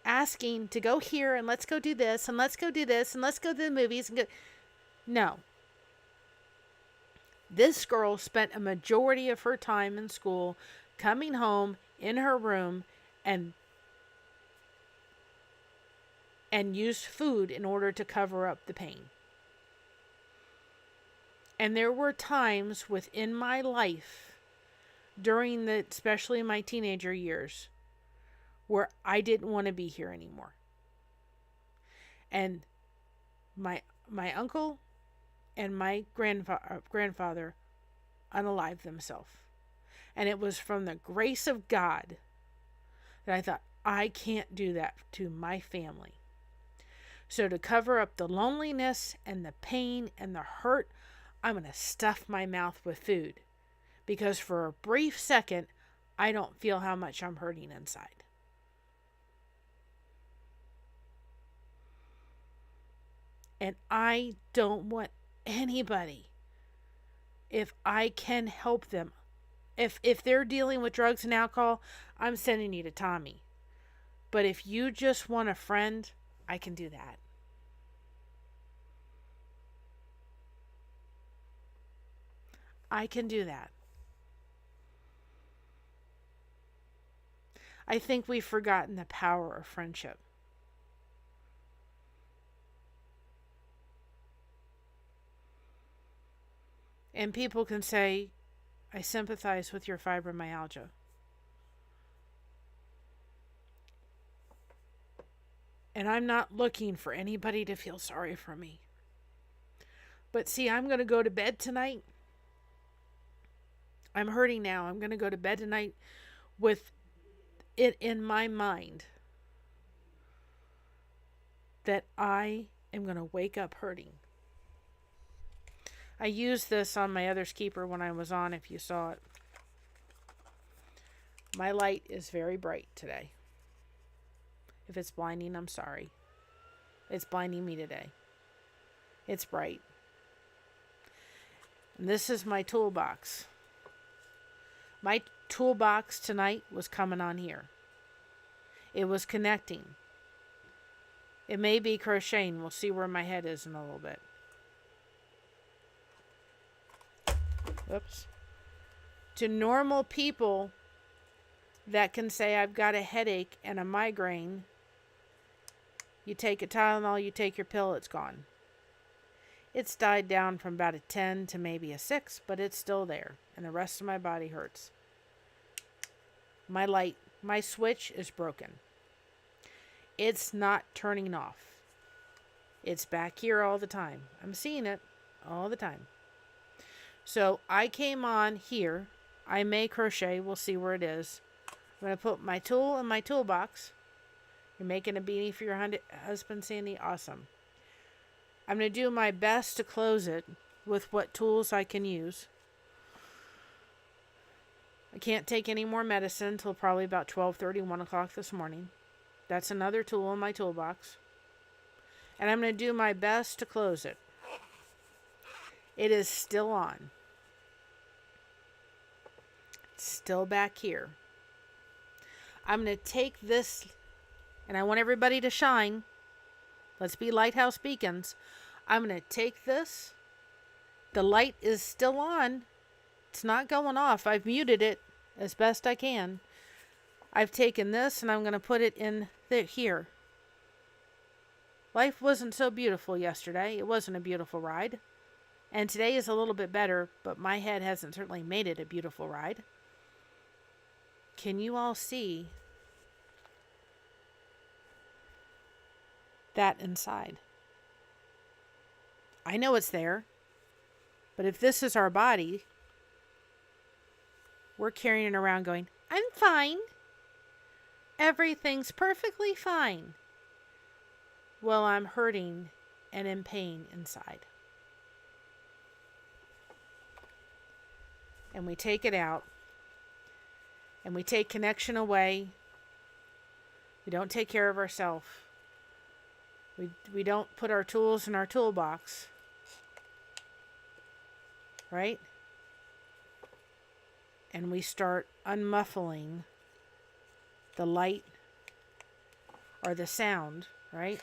asking to go here and let's go do this and let's go do this and let's go to the movies and go. No. This girl spent a majority of her time in school coming home in her room and used food in order to cover up the pain. And there were times within my life, especially my teenager years, where I didn't want to be here anymore. And my uncle and my grandfather unalived themselves. And it was from the grace of God that I thought, I can't do that to my family. So to cover up the loneliness and the pain and the hurt, I'm going to stuff my mouth with food. Because for a brief second, I don't feel how much I'm hurting inside. And I don't want anybody, if I can help them, if they're dealing with drugs and alcohol, I'm sending you to Tommy. But if you just want a friend, I can do that. I can do that. I think we've forgotten the power of friendship. And people can say, I sympathize with your fibromyalgia. And I'm not looking for anybody to feel sorry for me. But see, I'm going to go to bed tonight. I'm hurting now. I'm going to go to bed tonight with it in my mind that I am going to wake up hurting. I used this on my other keeper when I was on, if you saw it. My light is very bright today. If it's blinding, I'm sorry. It's blinding me today. It's bright. And this is my toolbox. My toolbox tonight was coming on here. It was connecting. It may be crocheting. We'll see where my head is in a little bit. Oops. To normal people that can say, I've got a headache and a migraine, you take a Tylenol, you take your pill, it's gone. It's died down from about a 10 to maybe a 6, but it's still there. And the rest of my body hurts. My light, my switch is broken. It's not turning off. It's back here all the time. I'm seeing it all the time. So I came on here. I may crochet. We'll see where it is. I'm going to put my tool in my toolbox. You're making a beanie for your husband, Sandy? Awesome. I'm going to do my best to close it with what tools I can use. I can't take any more medicine until probably about 12:30, 1 o'clock this morning. That's another tool in my toolbox. And I'm going to do my best to close it. It is still on. It's still back here. I'm going to take this, and I want everybody to shine. Let's be lighthouse beacons. I'm going to take this. The light is still on. It's not going off. I've muted it as best I can. I've taken this and I'm going to put it in here. Life wasn't so beautiful yesterday. It wasn't a beautiful ride. And today is a little bit better, but my head hasn't certainly made it a beautiful ride. Can you all see that inside? I know it's there, but if this is our body, we're carrying it around going, I'm fine. Everything's perfectly fine. Well, I'm hurting and in pain inside. And we take it out. And we take connection away. We don't take care of ourselves. We don't put our tools in our toolbox. Right? And we start unmuffling the light or the sound, right?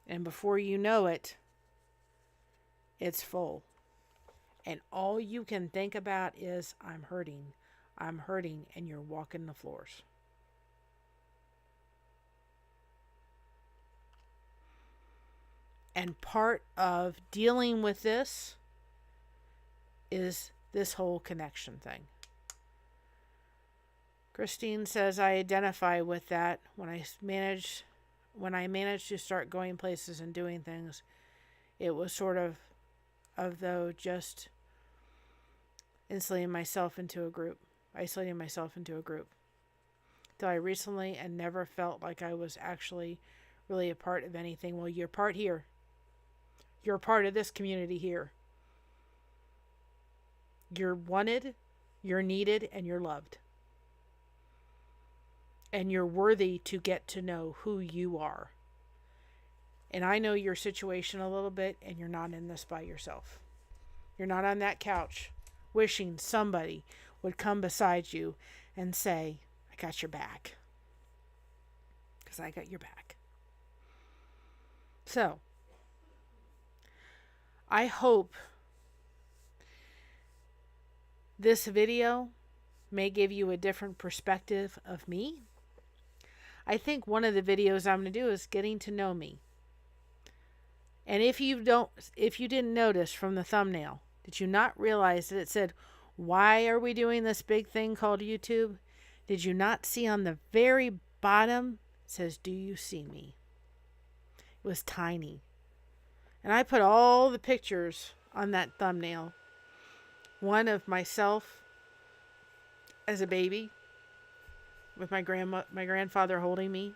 And before you know it, it's full. And all you can think about is, I'm hurting, and you're walking the floors. And part of dealing with this is this whole connection thing. Christine says, I identify with that. When I managed to start going places and doing things, it was sort of though just isolating myself into a group. Till I recently and never felt like I was actually really a part of anything. Well, you're part here. You're a part of this community here. You're wanted, you're needed, and you're loved. And you're worthy to get to know who you are. And I know your situation a little bit, and you're not in this by yourself. You're not on that couch wishing somebody would come beside you and say, I got your back. Because I got your back. So, I hope this video may give you a different perspective of me. I think one of the videos I'm going to do is getting to know me. And if you didn't notice from the thumbnail, did you not realize that it said, why are we doing this big thing called YouTube? Did you not see on the very bottom, it says, do you see me? It was tiny. And I put all the pictures on that thumbnail. One of myself as a baby with my grandfather holding me,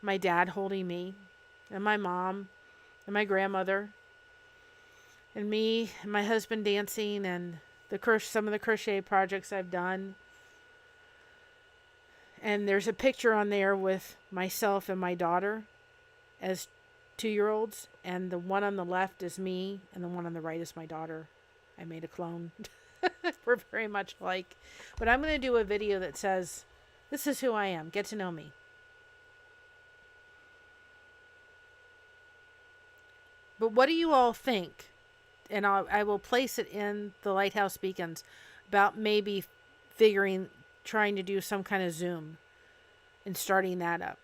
my dad holding me, and my mom and my grandmother, and me and my husband dancing, and some of the crochet projects I've done. And there's a picture on there with myself and my daughter as 2-year-olds, and the one on the left is me, and the one on the right is my daughter. I made a clone. We're very much alike. But I'm going to do a video that says, this is who I am. Get to know me. But what do you all think? And I will place it in the Lighthouse Beacons about maybe trying to do some kind of Zoom and starting that up.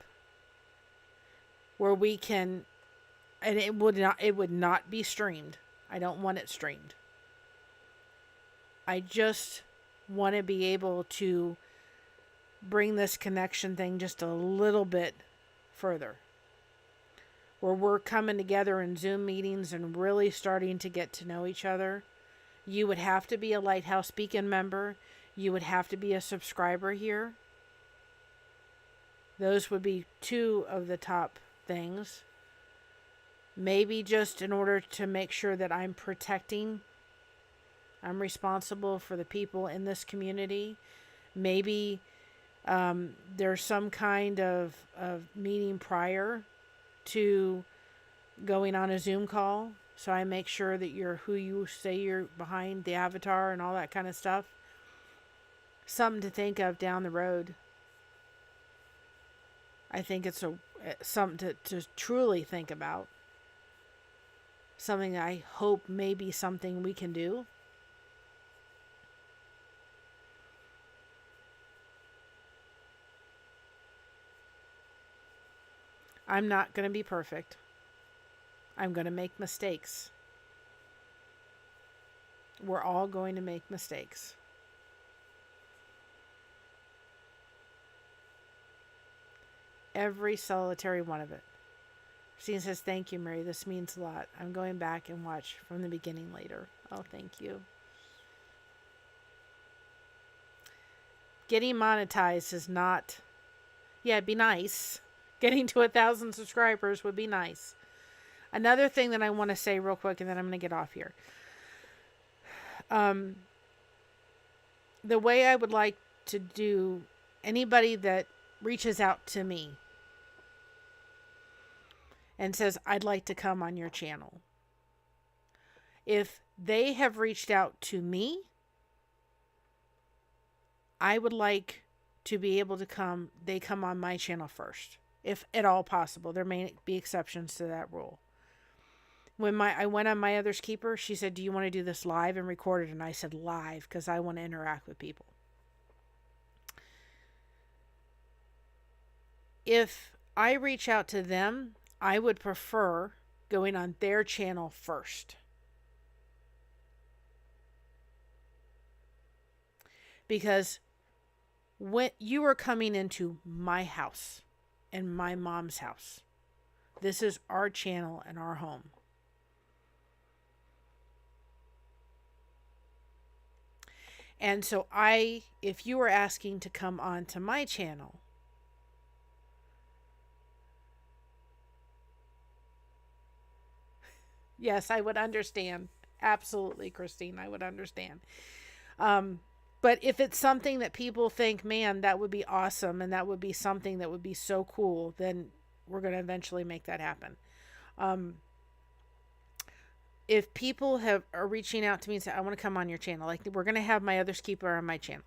Where we can, and it would not be streamed. I don't want it streamed. I just want to be able to bring this connection thing just a little bit further. Where we're coming together in Zoom meetings and really starting to get to know each other. You would have to be a Lighthouse Beacon member. You would have to be a subscriber here. Those would be 2 of the top things. Maybe just in order to make sure that I'm responsible for the people in this community. Maybe there's some kind of meeting prior to going on a Zoom call. So I make sure that you're who you say you're behind the avatar and all that kind of stuff. Something to think of down the road. I think it's something to truly think about. Something I hope may be something we can do. I'm not going to be perfect. I'm going to make mistakes. We're all going to make mistakes. Every solitary one of it. Christine says, thank you, Mary. This means a lot. I'm going back and watch from the beginning later. Oh, thank you. Getting monetized is not... Yeah, it'd be nice. Getting to 1,000 subscribers would be nice. Another thing that I want to say real quick, and then I'm going to get off here. The way I would like to do, anybody that reaches out to me and says, I'd like to come on your channel. If they have reached out to me, I would like to be able to they come on my channel first, if at all possible. There may be exceptions to that rule. When I went on My Other's Keeper, she said, do you want to do this live and record it? And I said live, because I want to interact with people. If I reach out to them, I would prefer going on their channel first. Because when you are coming into my house and my mom's house, this is our channel and our home. And so if you were asking to come on to my channel, yes, I would understand. Absolutely, Christine, I would understand. But if it's something that people think, man, that would be awesome, and that would be something that would be so cool, then we're going to eventually make that happen. If people are reaching out to me and say, I want to come on your channel, like we're going to have My Other's Keeper on my channel.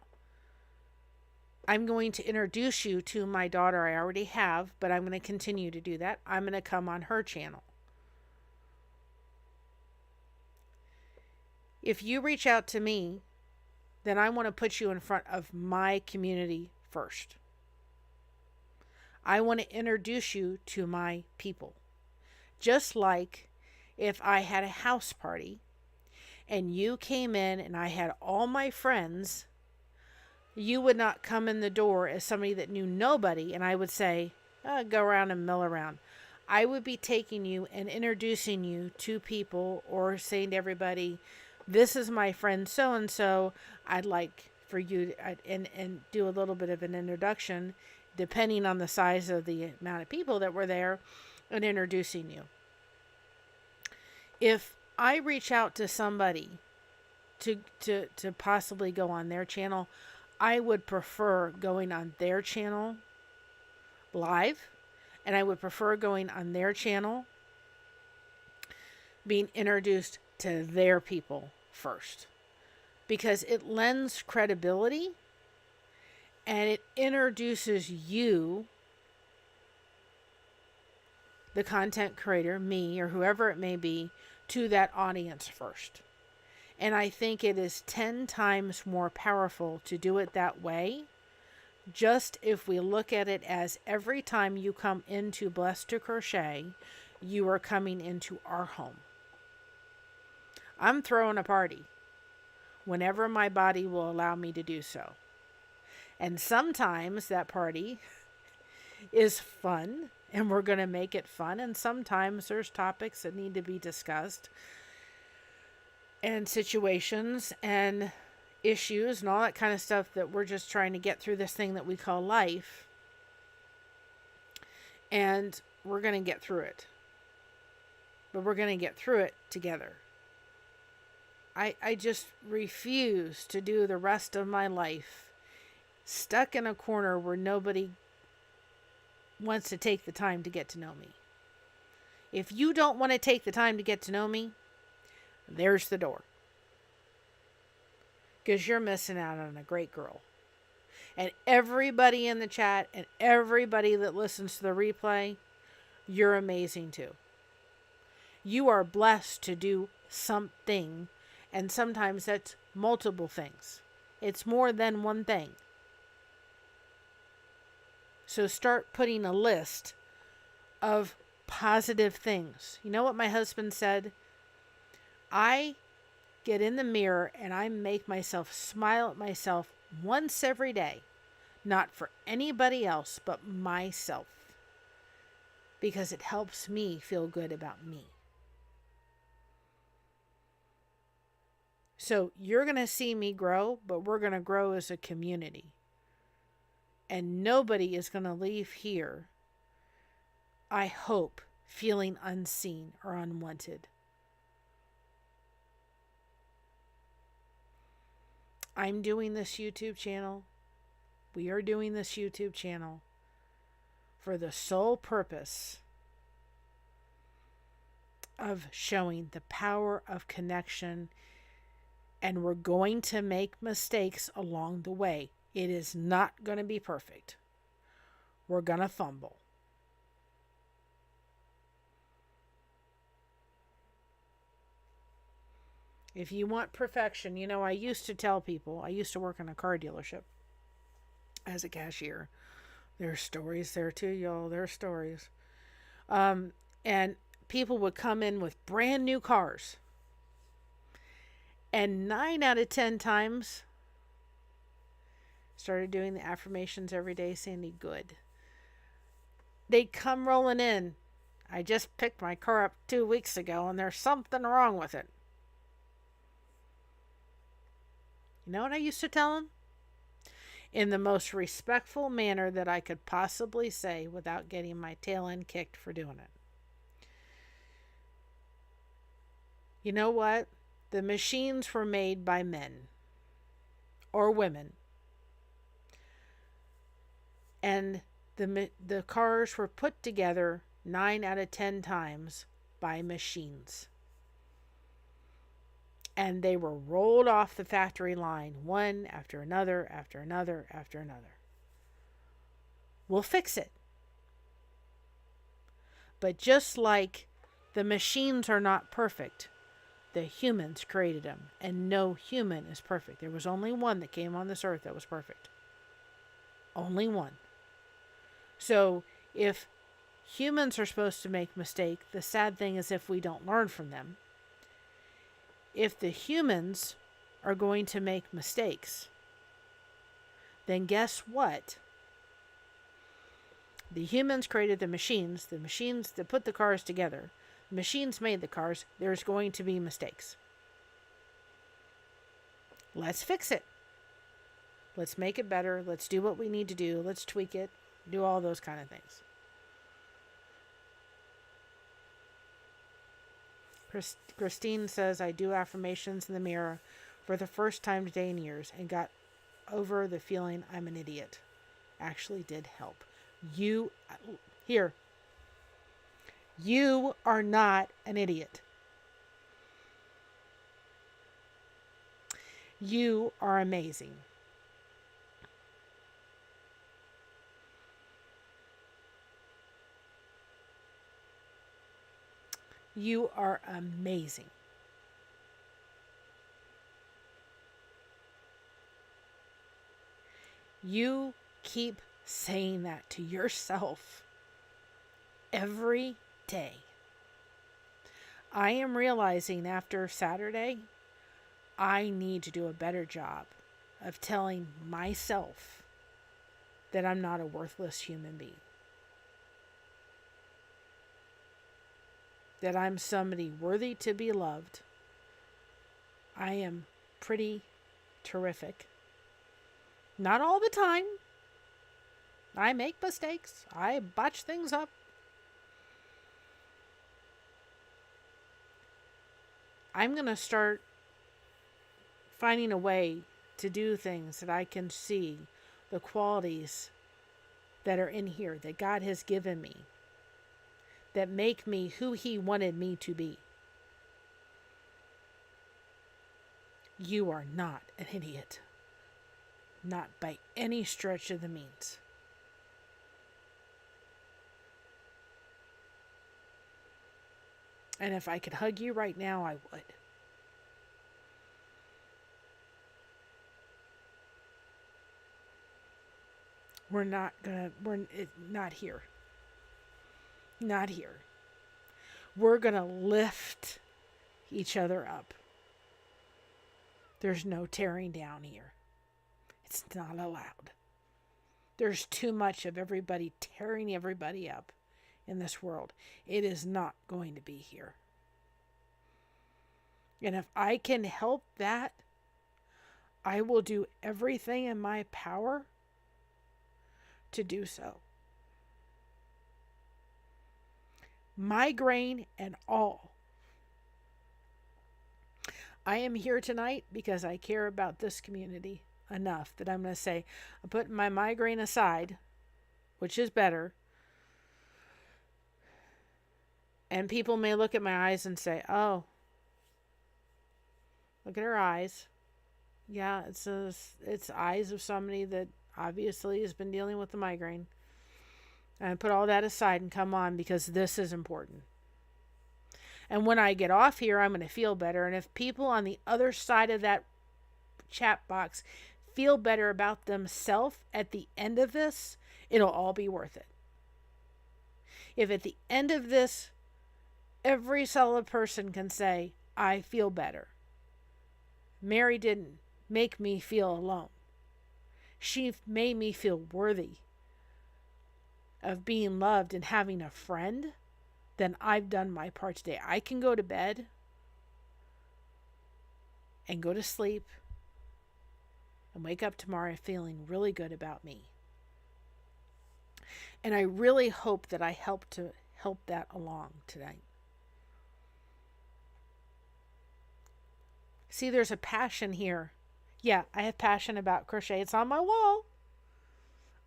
I'm going to introduce you to my daughter. I already have, but I'm going to continue to do that. I'm going to come on her channel. If you reach out to me, then I want to put you in front of my community first. I want to introduce you to my people. Just like if I had a house party and you came in and I had all my friends, you would not come in the door as somebody that knew nobody, and I would say, go around and mill around. I would be taking you and introducing you to people, or saying to everybody, this is my friend so-and-so. I'd like for you to, and do a little bit of an introduction, depending on the size of the amount of people that were there, and introducing you. If I reach out to somebody to possibly go on their channel, I would prefer going on their channel live, and I would prefer going on their channel being introduced to their people first, because it lends credibility and it introduces you, the content creator, me, or whoever it may be, to that audience first. And I think it is 10 times more powerful to do it that way. Just if we look at it as every time you come into Blessed to Crochet, you are coming into our home. I'm throwing a party whenever my body will allow me to do so. And sometimes that party is fun, and we're going to make it fun. And sometimes there's topics that need to be discussed, and situations and issues and all that kind of stuff that we're just trying to get through this thing that we call life. And we're going to get through it. But we're going to get through it together. I just refuse to do the rest of my life stuck in a corner where nobody wants to take the time to get to know me. If you don't want to take the time to get to know me, there's the door. Because you're missing out on a great girl. And everybody in the chat and everybody that listens to the replay, you're amazing too. You are blessed to do something, and sometimes that's multiple things. It's more than one thing. So start putting a list of positive things. You know what my husband said? I get in the mirror and I make myself smile at myself once every day. Not for anybody else, but myself. Because it helps me feel good about me. So you're going to see me grow, but we're going to grow as a community. And nobody is going to leave here, I hope, feeling unseen or unwanted. I'm doing this YouTube channel. We are doing this YouTube channel for the sole purpose of showing the power of connection. And we're going to make mistakes along the way. It is not going to be perfect. We're going to fumble. If you want perfection, you know, I used to tell people, I used to work in a car dealership as a cashier. There's stories there too, y'all. There's stories. And people would come in with brand new cars. And 9 out of 10 times, started doing the affirmations every day, Sandy, good. They'd come rolling in. I just picked my car up 2 weeks ago and there's something wrong with it. You know what I used to tell them? In the most respectful manner that I could possibly say without getting my tail end kicked for doing it. You know what? The machines were made by men or women. And the cars were put together 9 out of 10 times by machines. And they were rolled off the factory line, one after another, after another, after another. We'll fix it. But just like the machines are not perfect, the humans created them. And no human is perfect. There was only one that came on this earth that was perfect. Only one. So if humans are supposed to make mistakes, the sad thing is if we don't learn from them. If the humans are going to make mistakes, then guess what? The humans created the machines that put the cars together. The machines made the cars. There's going to be mistakes. Let's fix it. Let's make it better. Let's do what we need to do. Let's tweak it. Do all those kind of things. Christine says, I do affirmations in the mirror for the first time today in years and got over the feeling I'm an idiot. Actually did help. You are not an idiot. You are amazing. You are amazing. You keep saying that to yourself every day. I am realizing after Saturday, I need to do a better job of telling myself that I'm not a worthless human being. That I'm somebody worthy to be loved. I am pretty terrific. Not all the time. I make mistakes. I botch things up. I'm going to start finding a way to do things that I can see the qualities that are in here that God has given me that make me who He wanted me to be. You are not an idiot. Not by any stretch of the means. And if I could hug you right now, I would. We're not here. Not here. We're going to lift each other up. There's no tearing down here. It's not allowed. There's too much of everybody tearing everybody up in this world. It is not going to be here. And if I can help that, I will do everything in my power to do so. Migraine and all. I am here tonight because I care about this community enough that I'm going to say, I'm putting my migraine aside, which is better. And people may look at my eyes and say, oh, look at her eyes. Yeah, it's eyes of somebody that obviously has been dealing with the migraine. And I put all that aside and come on because this is important. And when I get off here, I'm going to feel better. And if people on the other side of that chat box feel better about themselves at the end of this, it'll all be worth it. If at the end of this, every solid person can say, I feel better. Mary didn't make me feel alone. She made me feel worthy of being loved and having a friend. Then I've done my part today. I can go to bed and go to sleep and wake up tomorrow feeling really good about me. And I really hope that I help that along tonight. See, there's a passion here. Yeah, I have passion about crochet. It's on my wall.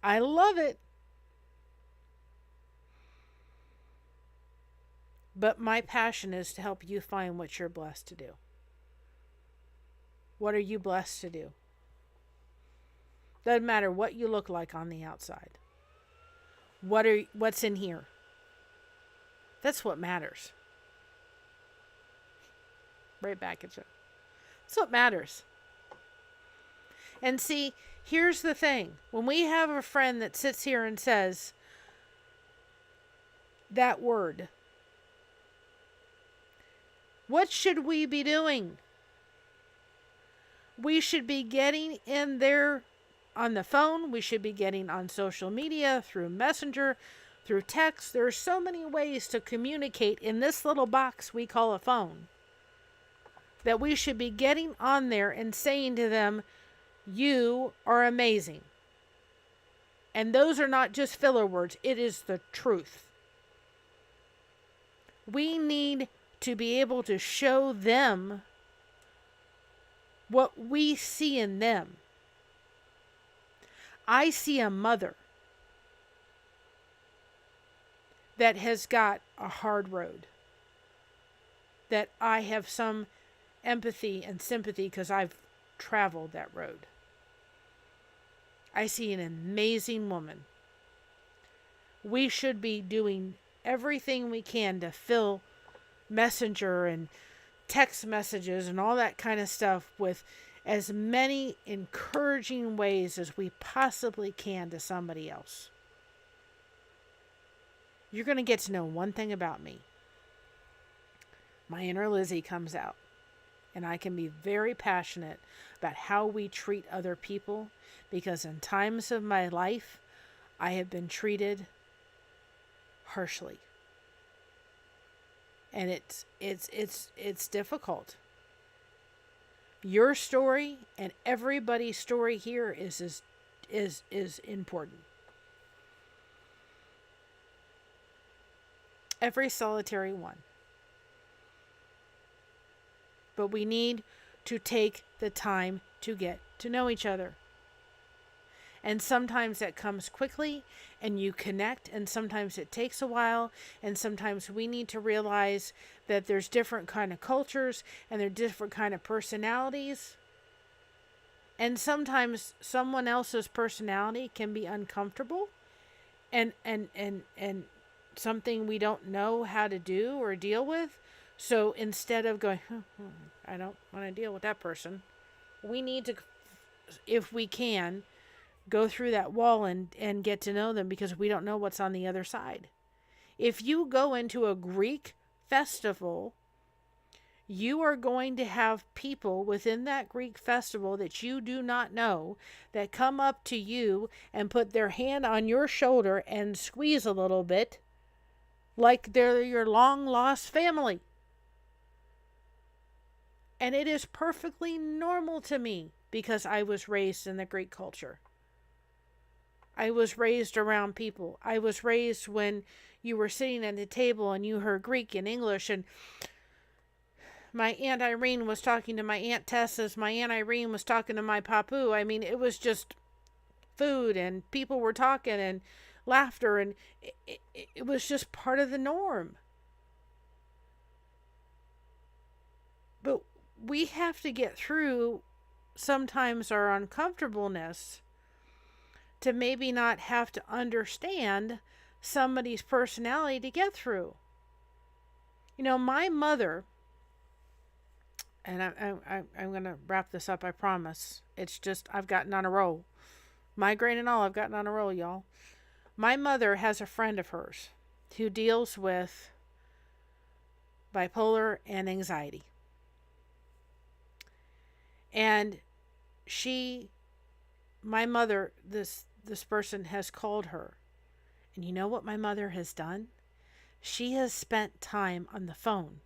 I love it. But my passion is to help you find what you're blessed to do. What are you blessed to do? Doesn't matter what you look like on the outside. What's in here? That's what matters. Right back at you. That's what matters. And see, here's the thing. When we have a friend that sits here and says that word, what should we be doing? We should be getting in there on the phone. We should be getting on social media, through Messenger, through text. There are so many ways to communicate in this little box we call a phone, that we should be getting on there and saying to them, you are amazing. And those are not just filler words. It is the truth. We need to be able to show them what we see in them. I see a mother that has got a hard road, that I have some empathy and sympathy because I've traveled that road. I see an amazing woman. We should be doing everything we can to fill Messenger and text messages and all that kind of stuff with as many encouraging ways as we possibly can to somebody else. You're going to get to know one thing about me. My inner Lizzie comes out, and I can be very passionate about how we treat other people, because in times of my life, I have been treated harshly. And it's difficult. Your story and everybody's story here is important. Every solitary one. But we need to take the time to get to know each other. And sometimes that comes quickly and you connect, and sometimes it takes a while, and sometimes we need to realize that there's different kind of cultures and there are different kind of personalities. And sometimes someone else's personality can be uncomfortable and something we don't know how to do or deal with. So instead of going, I don't want to deal with that person, we need to, if we can, go through that wall and get to know them, because we don't know what's on the other side. If you go into a Greek festival, you are going to have people within that Greek festival that you do not know that come up to you and put their hand on your shoulder and squeeze a little bit like they're your long lost family. And it is perfectly normal to me because I was raised in the Greek culture. I was raised around people. I was raised when you were sitting at the table and you heard Greek and English, and my Aunt Irene was talking to my Aunt Tessa's. My Aunt Irene was talking to my Papu. I mean, it was just food and people were talking and laughter, and it was just part of the norm. But we have to get through sometimes our uncomfortableness to maybe not have to understand somebody's personality to get through. You know, my mother, and I'm going to wrap this up, I promise. It's just, I've gotten on a roll. Migraine and all, I've gotten on a roll, y'all. My mother has a friend of hers who deals with bipolar and anxiety. And my mother, this person has called her. And you know what my mother has done? She has spent time on the phone.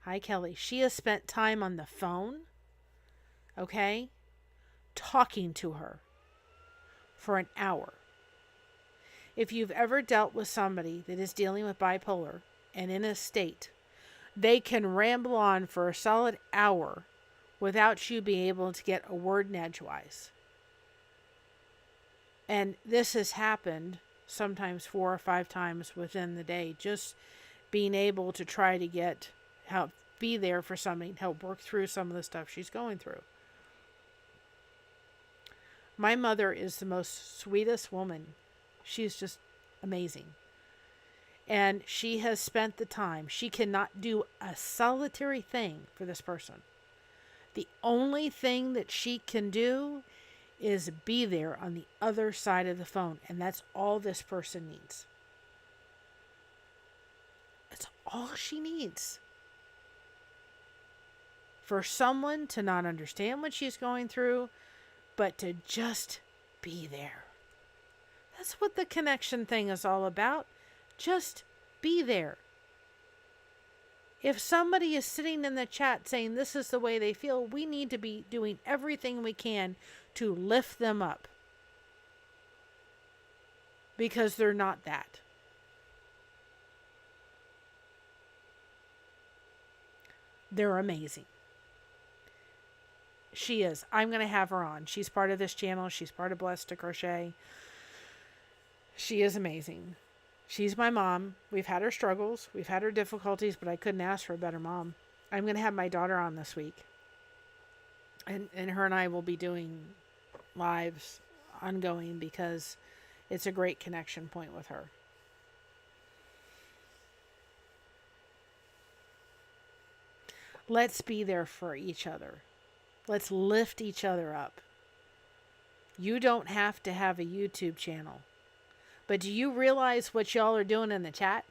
Hi, Kelly. She has spent time on the phone, okay, talking to her for an hour. If you've ever dealt with somebody that is dealing with bipolar and in a state, they can ramble on for a solid hour without you being able to get a word in edgewise. And this has happened sometimes 4 or 5 times within the day, just being able to try to help be there for somebody, help work through some of the stuff she's going through. My mother is the most sweetest woman. She's just amazing. And she has spent the time. She cannot do a solitary thing for this person. The only thing that she can do is be there on the other side of the phone. And that's all this person needs. It's all she needs. For someone to not understand what she's going through, but to just be there. That's what the connection thing is all about. Just be there. If somebody is sitting in the chat saying this is the way they feel, we need to be doing everything we can to lift them up. Because they're not that. They're amazing. She is. I'm going to have her on. She's part of this channel. She's part of Blessed to Crochet. She is amazing. She's my mom. We've had our struggles. We've had our difficulties, but I couldn't ask for a better mom. I'm going to have my daughter on this week. And her and I will be doing lives ongoing because it's a great connection point with her. Let's be there for each other. Let's lift each other up. You don't have to have a YouTube channel. But do you realize what y'all are doing in the chat?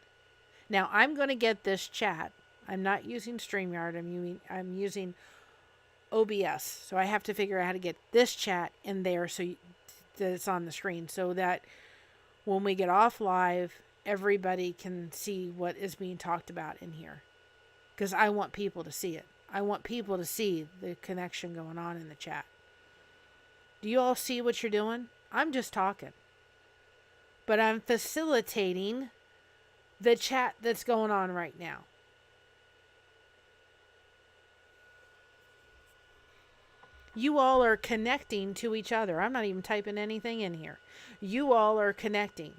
Now, I'm going to get this chat. I'm not using StreamYard. I'm using OBS. So I have to figure out how to get this chat in there so that it's on the screen. So that when we get off live, everybody can see what is being talked about in here. Because I want people to see it. I want people to see the connection going on in the chat. Do you all see what you're doing? I'm just talking. But I'm facilitating the chat that's going on right now. You all are connecting to each other. I'm not even typing anything in here. You all are connecting.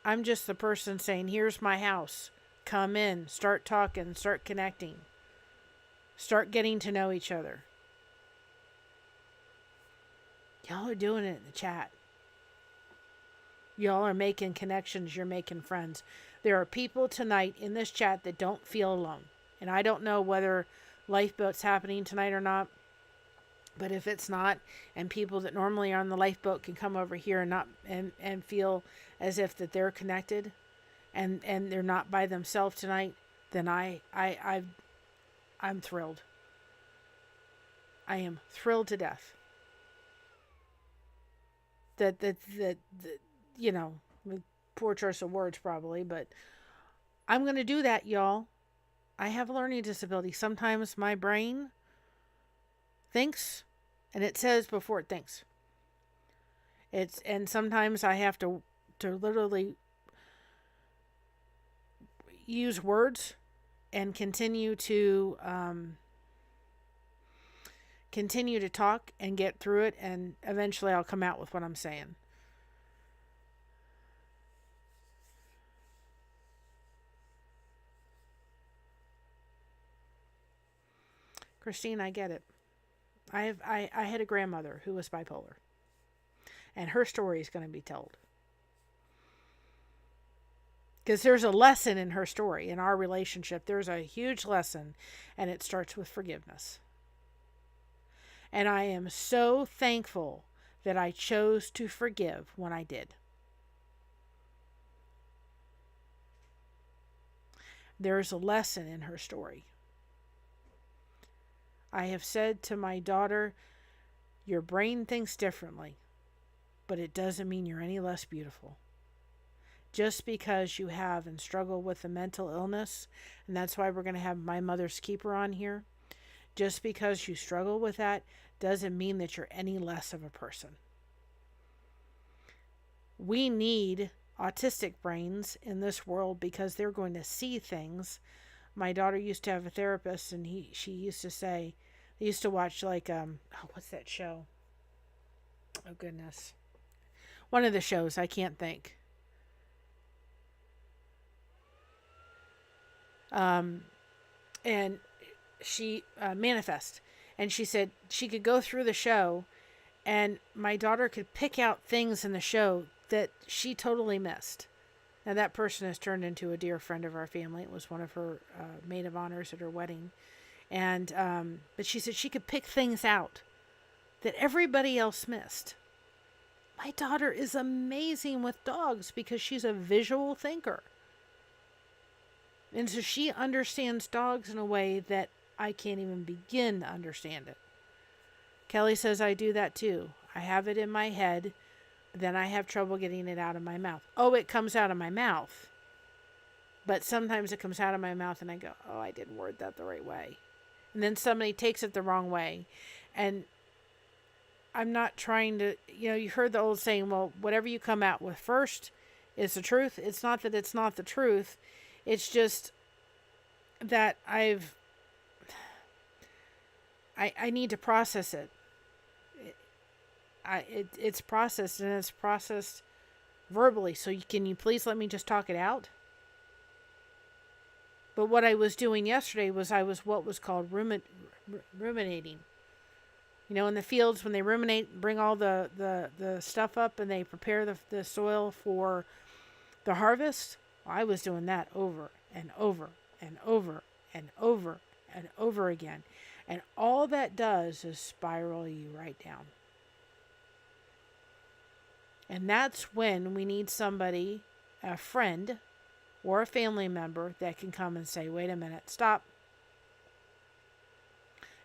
I'm just the person saying, here's my house. Come in, start talking, start connecting. Start getting to know each other. Y'all are doing it in the chat. Y'all are making connections. You're making friends. There are people tonight in this chat that don't feel alone. And I don't know whether lifeboat's happening tonight or not. But if it's not, and people that normally are on the lifeboat can come over here and not and feel as if that they're connected and they're not by themselves tonight, then I'm thrilled. I am thrilled to death. That you know, poor choice of words probably, but I'm going to do that, y'all. I have a learning disability. Sometimes my brain thinks, and it says before it thinks. And sometimes I have to literally use words and continue to talk and get through it, and eventually I'll come out with what I'm saying. Christine, I get it. I had a grandmother who was bipolar, and her story is going to be told. Because there's a lesson in her story, in our relationship. There's a huge lesson, and it starts with forgiveness. And I am so thankful that I chose to forgive when I did. There's a lesson in her story. I have said to my daughter, your brain thinks differently, but it doesn't mean you're any less beautiful. Just because you have and struggle with a mental illness, and that's why we're going to have my mother's keeper on here. Just because you struggle with that doesn't mean that you're any less of a person. We need autistic brains in this world because they're going to see things. My daughter used to have a therapist, and she used to say, they used to watch like, what's that show? Oh, goodness. One of the shows, I can't think. And she, Manifest. And she said she could go through the show, and my daughter could pick out things in the show that she totally missed. Now, that person has turned into a dear friend of our family. It was one of her maid of honors at her wedding. And but she said she could pick things out that everybody else missed. My daughter is amazing with dogs because she's a visual thinker. And so she understands dogs in a way that I can't even begin to understand it. Kelly says I do that too. I have it in my head, then I have trouble getting it out of my mouth. Oh, it comes out of my mouth. But sometimes it comes out of my mouth and I go, oh, I didn't word that the right way. And then somebody takes it the wrong way. And I'm not trying to, you heard the old saying, well, whatever you come out with first is the truth. It's not that it's not the truth. It's just that I need to process it. It's processed, and it's processed verbally. So can you please let me just talk it out? But what I was doing yesterday was I was what was called ruminating. In the fields when they ruminate, bring all the stuff up and they prepare the soil for the harvest. I was doing that over and over and over and over and over again. And all that does is spiral you right down. And that's when we need somebody, a friend or a family member, that can come and say, wait a minute, stop.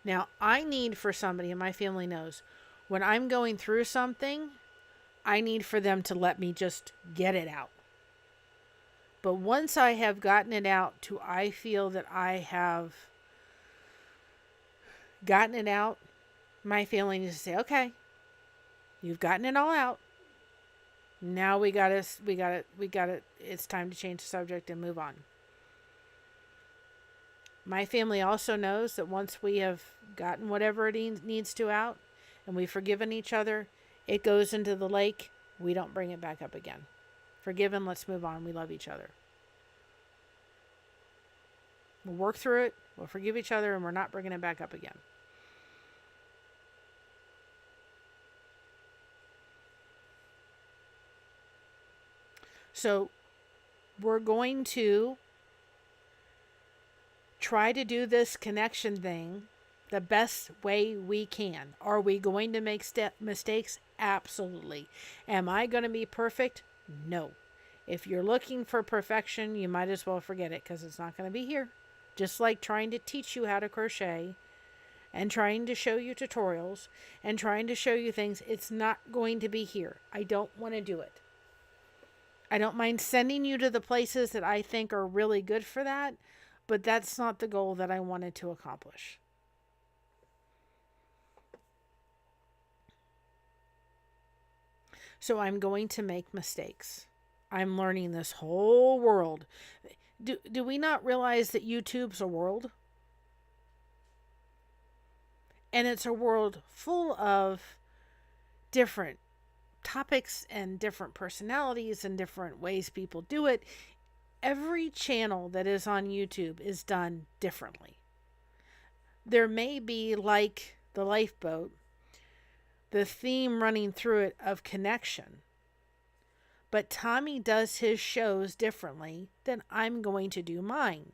Now, I need for somebody, and my family knows, when I'm going through something, I need for them to let me just get it out. But once I have gotten it out to I feel that I have gotten it out, my family needs to say, okay, you've gotten it all out. Now we got it. It's time to change the subject and move on. My family also knows that once we have gotten whatever it needs to out and we've forgiven each other, it goes into the lake. We don't bring it back up again. Forgiven, let's move on. We love each other. We'll work through it. We'll forgive each other, and we're not bringing it back up again. So we're going to try to do this connection thing the best way we can. Are we going to make mistakes? Absolutely. Am I going to be perfect? No. If you're looking for perfection, you might as well forget it, because it's not going to be here. Just like trying to teach you how to crochet and trying to show you tutorials and trying to show you things, it's not going to be here. I don't want to do it. I don't mind sending you to the places that I think are really good for that, but that's not the goal that I wanted to accomplish. So I'm going to make mistakes. I'm learning this whole world. Do we not realize that YouTube's a world? And it's a world full of different topics and different personalities and different ways people do it. Every channel that is on YouTube is done differently. There may be, like the lifeboat, the theme running through it of connection. But Tommy does his shows differently than I'm going to do mine.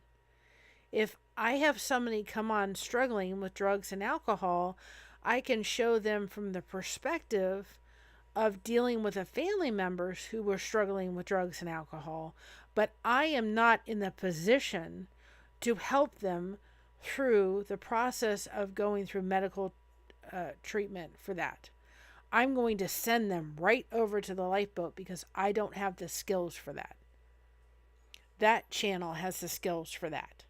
If I have somebody come on struggling with drugs and alcohol, I can show them from the perspective of dealing with a family members who were struggling with drugs and alcohol, but I am not in the position to help them through the process of going through medical treatment for that. I'm going to send them right over to the lifeboat because I don't have the skills for that. That channel has the skills for that.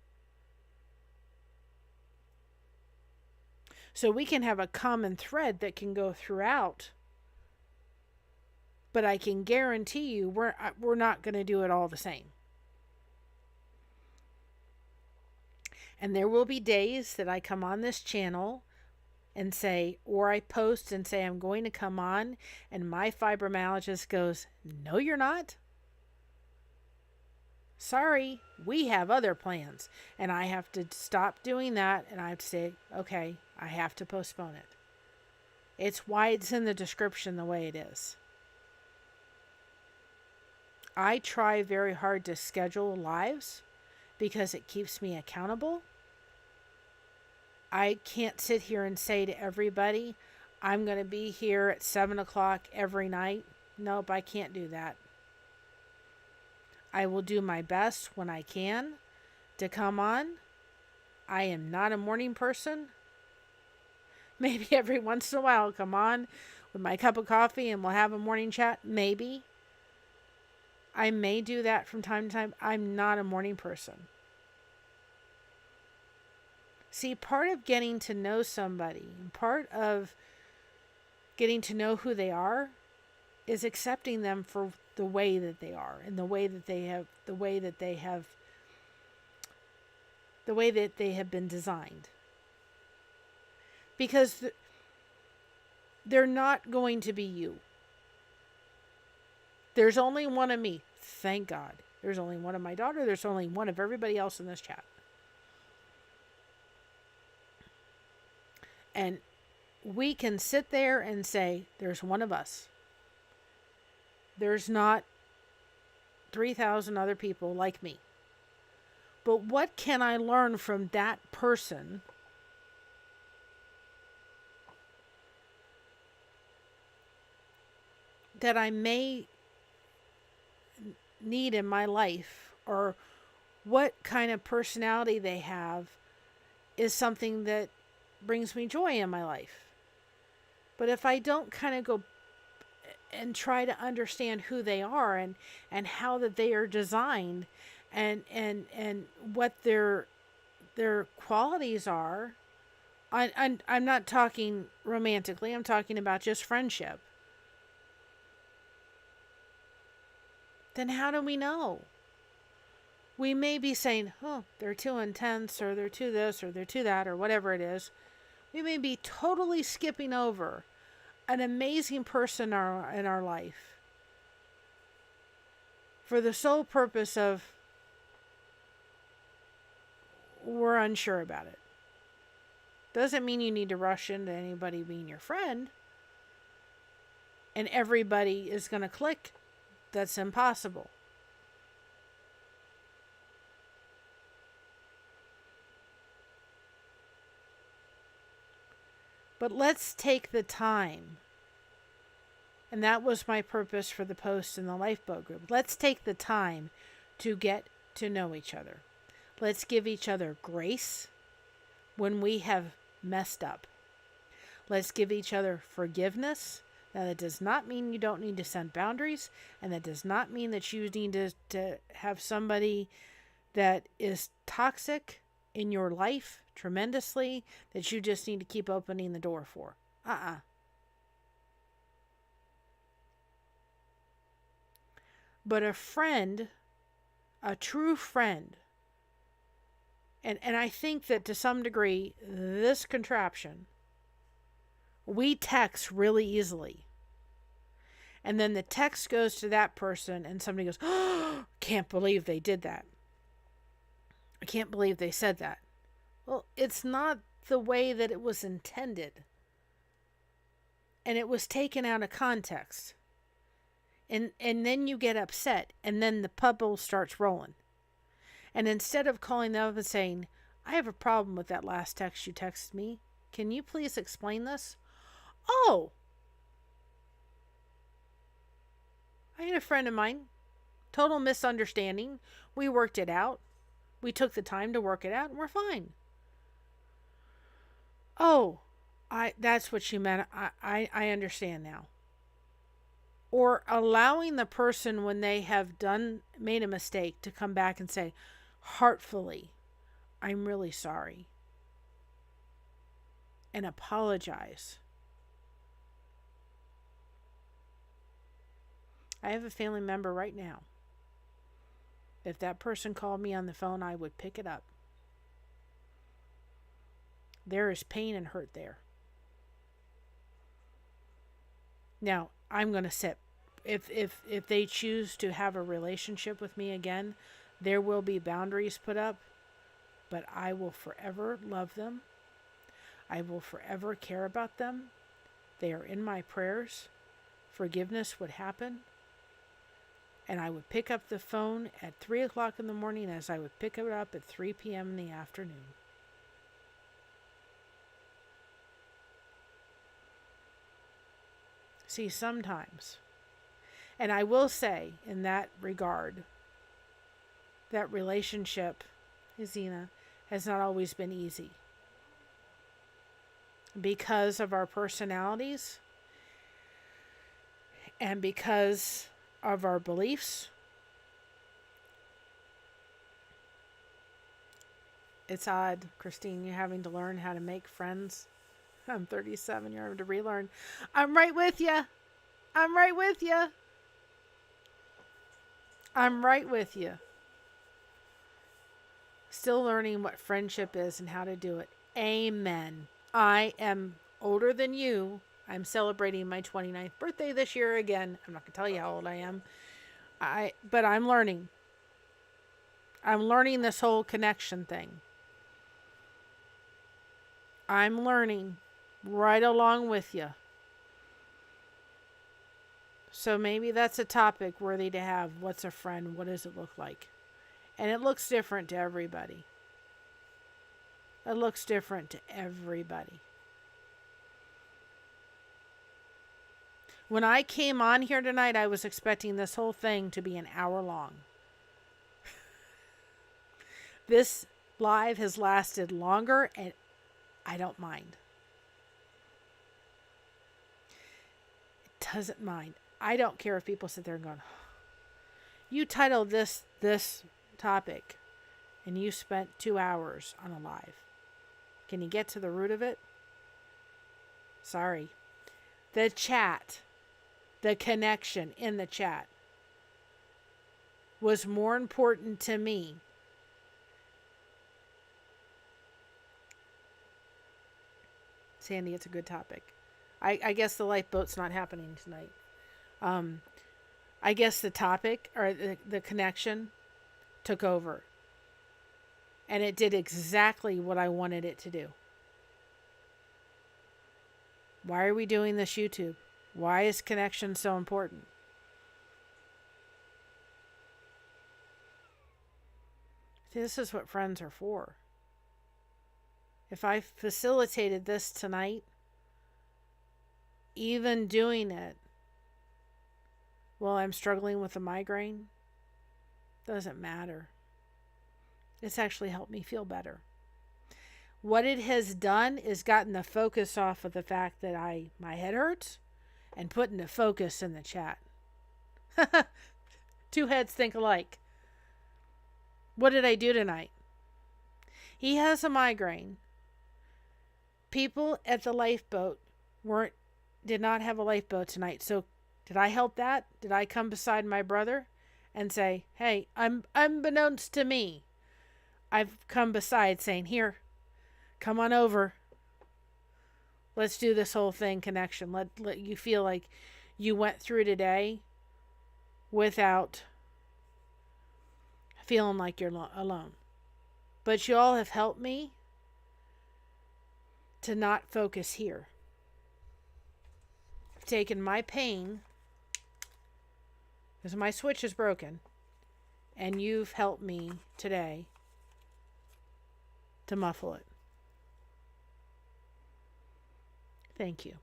So we can have a common thread that can go throughout, but I can guarantee you we're not going to do it all the same. And there will be days that I come on this channel and say, or I post and say I'm going to come on, and my fibromyalgist goes, no, you're not. Sorry, we have other plans. And I have to stop doing that, and I have to say, okay, I have to postpone it. It's why it's in the description the way it is. I try very hard to schedule lives because it keeps me accountable. I can't sit here and say to everybody, I'm going to be here at 7 o'clock every night. Nope, I can't do that. I will do my best when I can to come on. I am not a morning person. Maybe every once in a while I'll come on with my cup of coffee and we'll have a morning chat. Maybe. I may do that from time to time. I'm not a morning person. See, part of getting to know somebody, part of getting to know who they are, is accepting them for the way that they are and the way that they have been designed. Because they're not going to be you. There's only one of me. Thank God. There's only one of my daughter. There's only one of everybody else in this chat. And we can sit there and say, there's one of us. There's not 3,000 other people like me. But what can I learn from that person that I may need in my life, or what kind of personality they have is something that brings me joy in my life. But if I don't kind of go and try to understand who they are and how that they are designed and what their qualities are, I'm not talking romantically, I'm talking about just friendship. Then how do we know? we may be saying, oh, they're too intense, or they're too this, or they're too that, or whatever it is. We may be totally skipping over an amazing person in our life for the sole purpose of we're unsure about it. Doesn't mean you need to rush into anybody being your friend and everybody is going to click. That's impossible. But let's take the time. And that was my purpose for the post in the Lifeboat group. Let's take the time to get to know each other. Let's give each other grace when we have messed up. Let's give each other forgiveness. Now, that does not mean you don't need to set boundaries, and that does not mean that you need to have somebody that is toxic in your life tremendously that you just need to keep opening the door for. But a friend, a true friend, and I think that to some degree, this contraption, we text really easily. And then the text goes to that person and somebody goes, oh, can't believe they did that. I can't believe they said that. Well, it's not the way that it was intended. And it was taken out of context. And then you get upset, and then the bubble starts rolling. And instead of calling them up and saying, I have a problem with that last text you texted me. Can you please explain this? Oh, I had a friend of mine, total misunderstanding. We worked it out. We took the time to work it out, and we're fine. Oh, that's what she meant. I understand now. Or allowing the person when they have made a mistake to come back and say, heartfully, I'm really sorry. And apologize. I have a family member right now. If that person called me on the phone, I would pick it up. There is pain and hurt there. Now, I'm going to sit. If they choose to have a relationship with me again, there will be boundaries put up, but I will forever love them. I will forever care about them. They are in my prayers. Forgiveness would happen. And I would pick up the phone at 3 o'clock in the morning as I would pick it up at 3 p.m. in the afternoon. See, sometimes, and I will say in that regard, that relationship, Zena, has not always been easy. Because of our personalities and because of our beliefs. It's odd, Christine, you're having to learn how to make friends. I'm 37, you're having to relearn. I'm right with you. I'm right with you. I'm right with you. Still learning what friendship is and how to do it. Amen. I am older than you. I'm celebrating my 29th birthday this year again. I'm not going to tell you how old I am. But I'm learning. I'm learning this whole connection thing. I'm learning right along with you. So maybe that's a topic worthy to have. What's a friend? What does it look like? And it looks different to everybody. It looks different to everybody. When I came on here tonight, I was expecting this whole thing to be an hour long. This live has lasted longer, and I don't mind. It doesn't mind. I don't care if people sit there and go, you titled this topic, and you spent 2 hours on a live. Can you get to the root of it? Sorry. The chat, the connection in the chat was more important to me Sandy, it's a good topic. I guess the lifeboat's not happening tonight. I guess the topic or the connection took over. And it did exactly what I wanted it to do. Why are we doing this YouTube? Why is connection so important? This is what friends are for. If I facilitated this tonight, even doing it while I'm struggling with a migraine, doesn't matter. It's actually helped me feel better. What it has done is gotten the focus off of the fact that my head hurts and putting the focus in the chat. Two heads think alike. What did I do tonight? He has a migraine. People at the lifeboat did not have a lifeboat tonight. So did I help that? Did I come beside my brother and say, hey, unbeknownst to me, I've come beside saying, here, come on over. Let's do this whole thing connection. Let you feel like you went through today without feeling like you're alone. But you all have helped me to not focus here. I've taken my pain, because my switch is broken, and you've helped me today to muffle it. Thank you.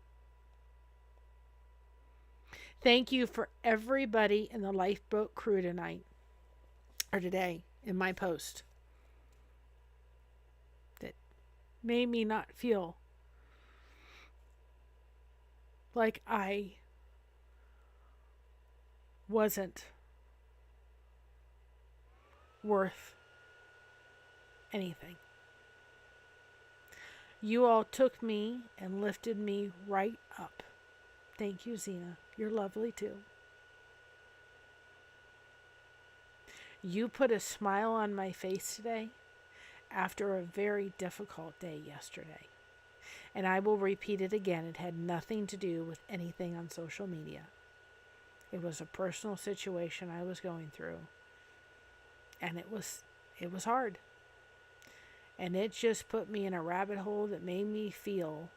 Thank you for everybody in the lifeboat crew tonight, or today, in my post, that made me not feel like I wasn't worth anything. You all took me and lifted me right up. Thank you, Zena. You're lovely too. You put a smile on my face today after a very difficult day yesterday. And I will repeat it again. It had nothing to do with anything on social media. It was a personal situation I was going through. And it was hard. And it just put me in a rabbit hole that made me feel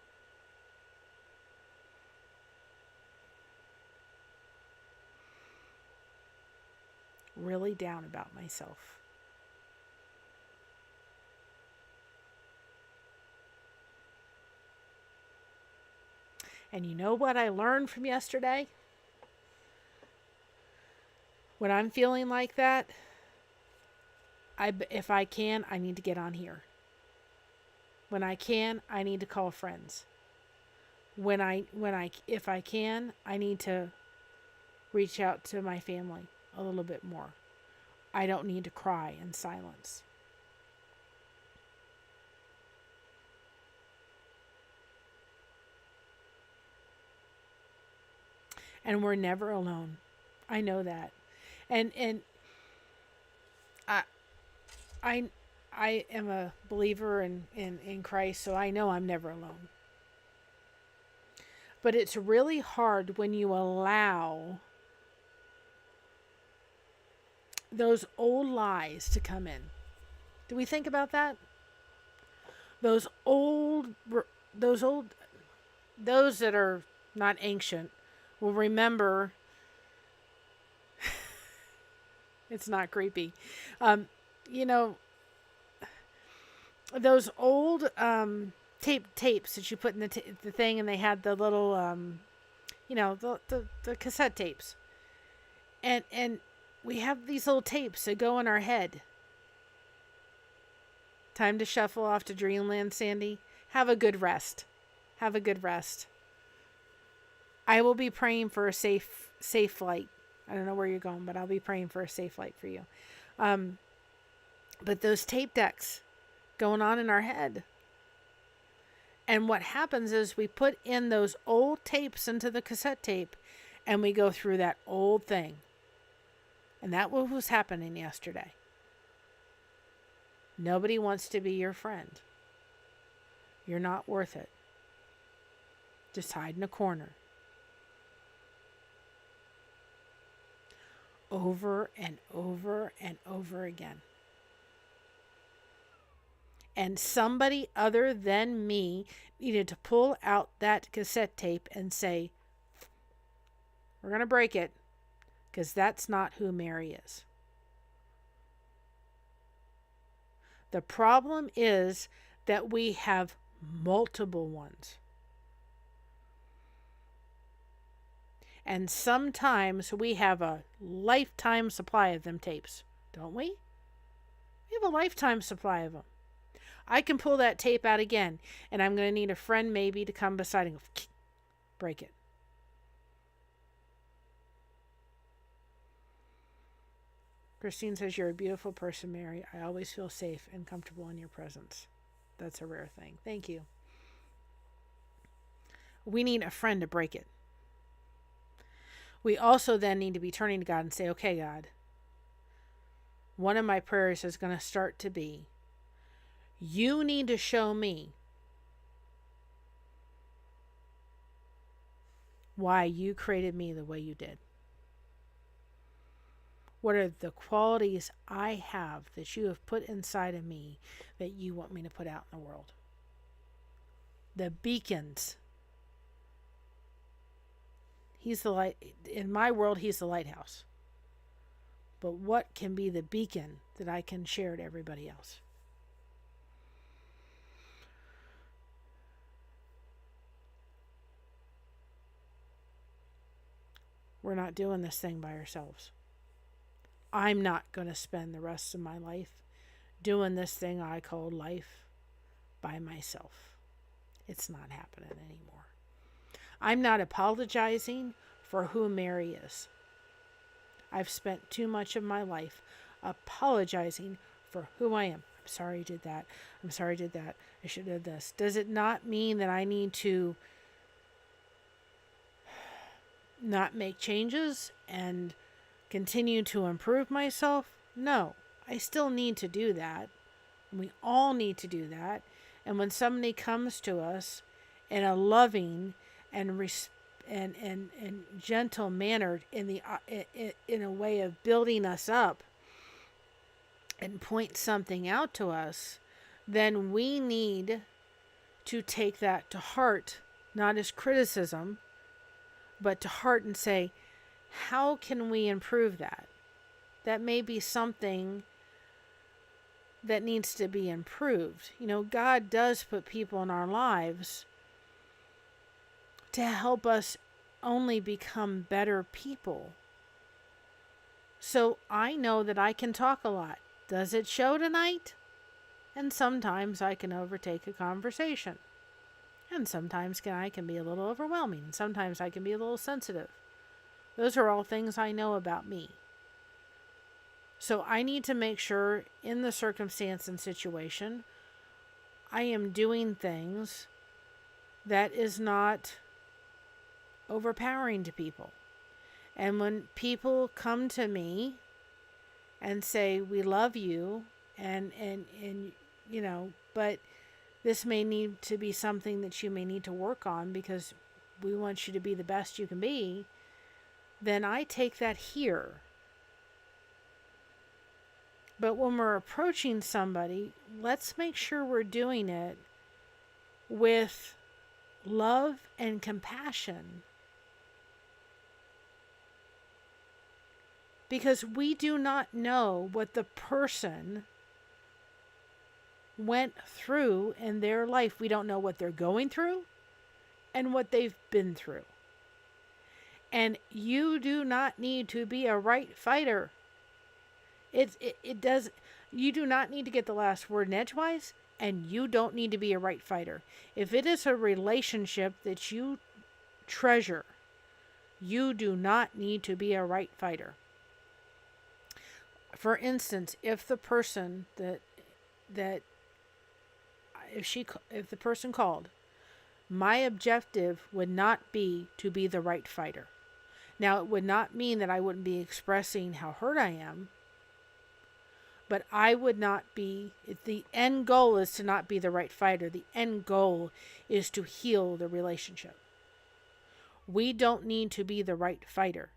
really down about myself. And you know what I learned from yesterday? When I'm feeling like that, if I can, I need to get on here. When I can, I need to call friends. If I can, I need to reach out to my family a little bit more. I don't need to cry in silence. And we're never alone. I know that. And I am a believer in Christ, so I know I'm never alone. But it's really hard when you allow those old lies to come in. Do we think about that? Those that are not ancient will remember. It's not creepy. Those old tapes that you put in the thing, and they had the little, the cassette tapes. And we have these little tapes that go in our head. Time to shuffle off to Dreamland, Sandy. Have a good rest. Have a good rest. I will be praying for a safe flight. I don't know where you're going, but I'll be praying for a safe flight for you. But those tape decks going on in our head. And what happens is we put in those old tapes into the cassette tape, and we go through that old thing. And that was happening yesterday. Nobody wants to be your friend. You're not worth it. Just hide in a corner. Over and over and over again. And somebody other than me needed to pull out that cassette tape and say, we're going to break it, because that's not who Mary is. The problem is that we have multiple ones. And sometimes we have a lifetime supply of them tapes, don't we? We have a lifetime supply of them. I can pull that tape out again, and I'm going to need a friend maybe to come beside and go, break it. Christine says, you're a beautiful person, Mary. I always feel safe and comfortable in your presence. That's a rare thing. Thank you. We need a friend to break it. We also then need to be turning to God and say, okay, God, one of my prayers is going to start to be, you need to show me why you created me the way you did. What are the qualities I have that you have put inside of me that you want me to put out in the world? The beacons. He's the light. In my world, he's the lighthouse. But what can be the beacon that I can share to everybody else? We're not doing this thing by ourselves. I'm not going to spend the rest of my life doing this thing I call life by myself. It's not happening anymore. I'm not apologizing for who Mary is. I've spent too much of my life apologizing for who I am. I'm sorry I did that. I'm sorry I did that. I should have done this. Does it not mean that I need to not make changes and continue to improve myself? No, I still need to do that. We all need to do that. And when somebody comes to us in a loving and gentle manner, in a way of building us up, and point something out to us, then we need to take that to heart, not as criticism, but to heart, and say, how can we improve that? That may be something that needs to be improved. You know, God does put people in our lives to help us only become better people. So I know that I can talk a lot. Does it show tonight? And sometimes I can overtake a conversation. And sometimes I can be a little overwhelming. Sometimes I can be a little sensitive. Those are all things I know about me. So I need to make sure in the circumstance and situation, I am doing things that is not overpowering to people. And when people come to me and say, we love you, and you know, but this may need to be something that you may need to work on because we want you to be the best you can be, then I take that here. But when we're approaching somebody, let's make sure we're doing it with love and compassion. Because we do not know what the person went through in their life. We don't know what they're going through and what they've been through. And you do not need to be a right fighter. You do not need to get the last word in edgewise, and you don't need to be a right fighter. If it is a relationship that you treasure, you do not need to be a right fighter. For instance, if the person if the person called, my objective would not be to be the right fighter. Now, it would not mean that I wouldn't be expressing how hurt I am, but I would not be, the end goal is to not be the right fighter. The end goal is to heal the relationship. We don't need to be the right fighter.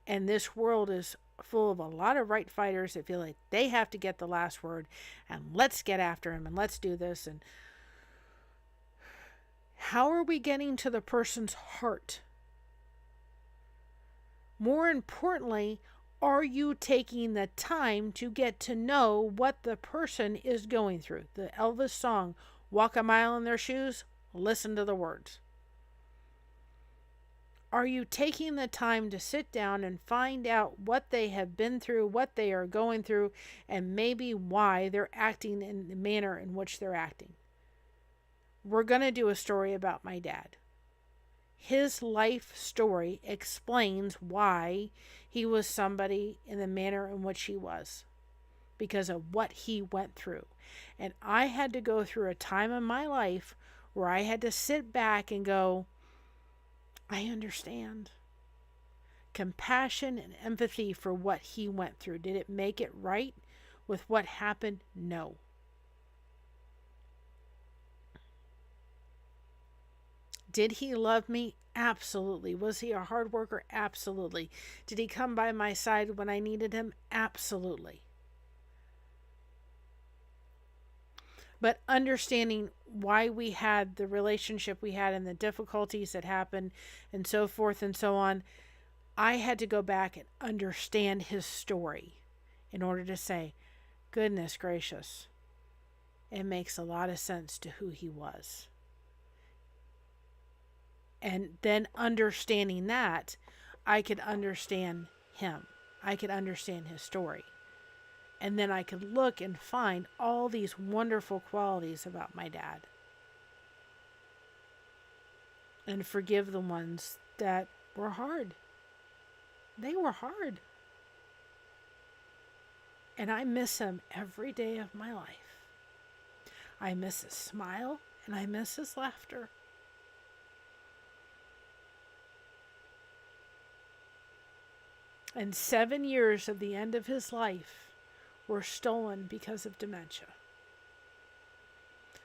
And this world is full of a lot of right fighters that feel like they have to get the last word, and let's get after him and let's do this. And how are we getting to the person's heart? More importantly, are you taking the time to get to know what the person is going through? The Elvis song, Walk a Mile in Their Shoes, listen to the words. Are you taking the time to sit down and find out what they have been through, what they are going through, and maybe why they're acting in the manner in which they're acting? We're going to do a story about my dad. His life story explains why he was somebody in the manner in which he was, because of what he went through. And I had to go through a time in my life where I had to sit back and go, I understand. Compassion and empathy for what he went through. Did it make it right with what happened? No. Did he love me? Absolutely. Was he a hard worker? Absolutely. Did he come by my side when I needed him? Absolutely. But understanding why we had the relationship we had and the difficulties that happened and so forth and so on, I had to go back and understand his story in order to say, goodness gracious, it makes a lot of sense to who he was. And then understanding that, I could understand him. I could understand his story. And then I could look and find all these wonderful qualities about my dad. And forgive the ones that were hard. They were hard. And I miss him every day of my life. I miss his smile and I miss his laughter. And 7 years of the end of his life were stolen because of dementia.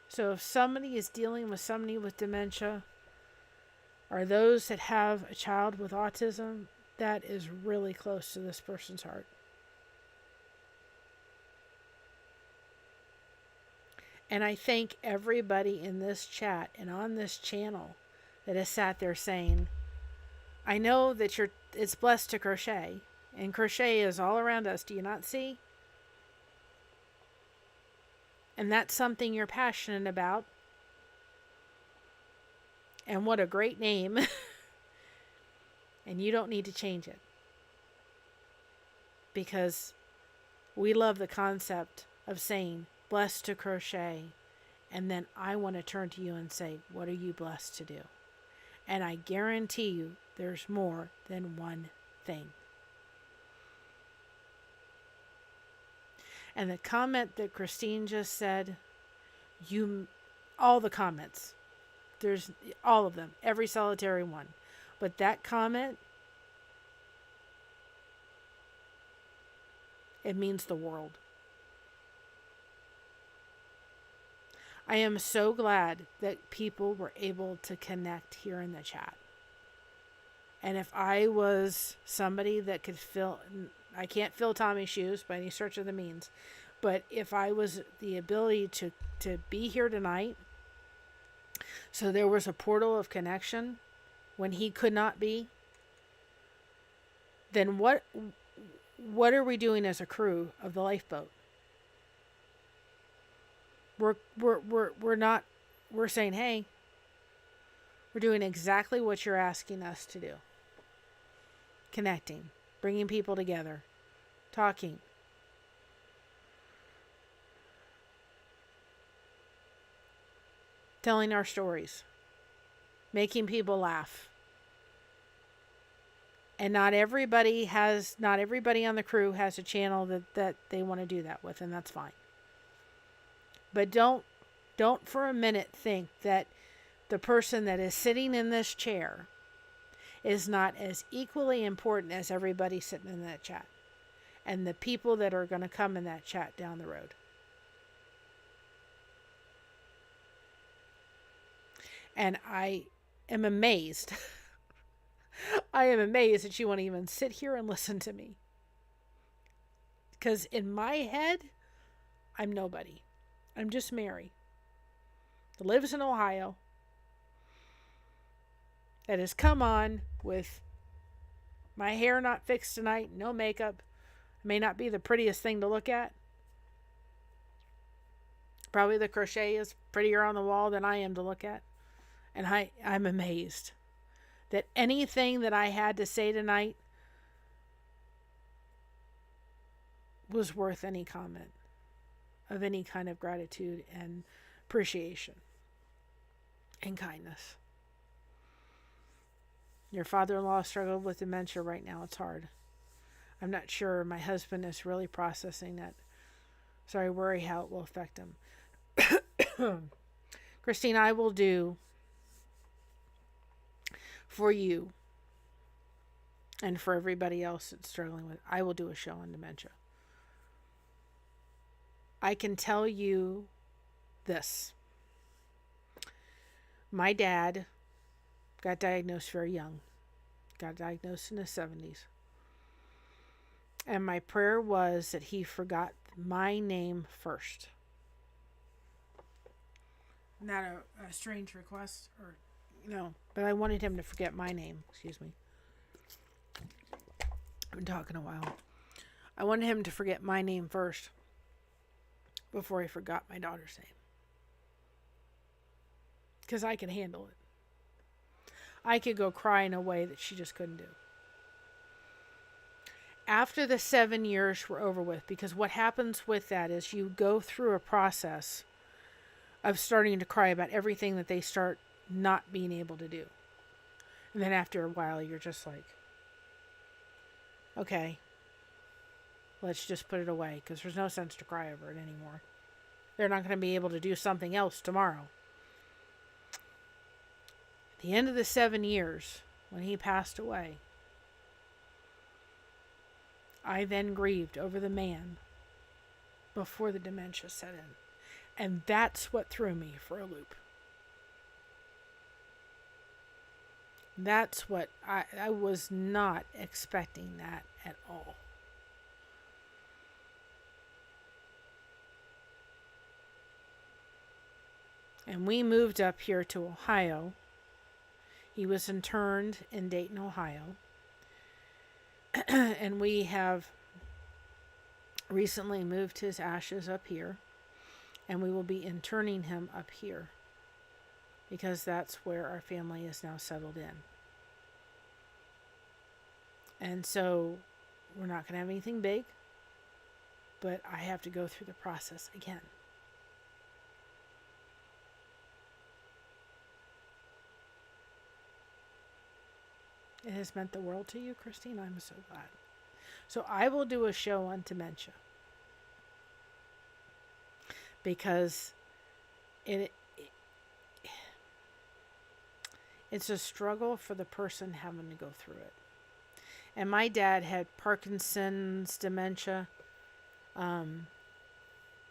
So if somebody is dealing with somebody with dementia, or those that have a child with autism, that is really close to this person's heart. And I thank everybody in this chat and on this channel that has sat there saying, I know that it's blessed to crochet, and crochet is all around us. Do you not see? And that's something you're passionate about. And what a great name. And you don't need to change it. Because we love the concept of saying, blessed to crochet. And then I want to turn to you and say, what are you blessed to do? And I guarantee you, there's more than one thing. And the comment that Christine just said, all the comments, there's all of them, every solitary one. But that comment, it means the world. I am so glad that people were able to connect here in the chat. And if I was somebody that could fill, I can't fill Tommy's shoes by any stretch of the means, but if I was the ability to be here tonight, so there was a portal of connection when he could not be, then what are we doing as a crew of the lifeboat? We're saying, hey, we're doing exactly what you're asking us to do. Connecting, bringing people together, talking. Telling our stories, making people laugh. And not everybody on the crew has a channel that they want to do that with, and that's fine. But don't for a minute think that the person that is sitting in this chair is not as equally important as everybody sitting in that chat and the people that are going to come in that chat down the road. And I am amazed. I am amazed that you want to even sit here and listen to me. Because in my head, I'm nobody. I'm just Mary, that lives in Ohio, that has come on with my hair not fixed tonight, no makeup. May not be the prettiest thing to look at. Probably the crochet is prettier on the wall than I am to look at. And I'm amazed that anything that I had to say tonight was worth any comment of any kind of gratitude and appreciation and kindness. Your father-in-law struggled with dementia right now. It's hard. I'm not sure. My husband is really processing that. So I worry how it will affect him. Christine, I will do for you and for everybody else that's struggling with, I will do a show on dementia. I can tell you this. My dad got diagnosed very young. Got diagnosed in his 70s. And my prayer was that he forgot my name first. Not a strange request, or but I wanted him to forget my name. Excuse me. I've been talking a while. I wanted him to forget my name first before he forgot my daughter's name. Because I could handle it. I could go cry in a way that she just couldn't do. After the 7 years were over with, because what happens with that is you go through a process of starting to cry about everything that they start not being able to do. And then after a while, you're just like, okay, let's just put it away, because there's no sense to cry over it anymore. They're not going to be able to do something else tomorrow. At the end of the 7 years, when he passed away, I then grieved over the man before the dementia set in. And that's what threw me for a loop. That's what I was not expecting that at all. And we moved up here to Ohio. He was interned in Dayton, Ohio. And we have recently moved his ashes up here. And we will be interning him up here, because that's where our family is now settled in. And so we're not going to have anything big, but I have to go through the process again. It has meant the world to you, Christine. I'm so glad. So I will do a show on dementia, because it's a struggle for the person having to go through it. And my dad had Parkinson's, dementia, and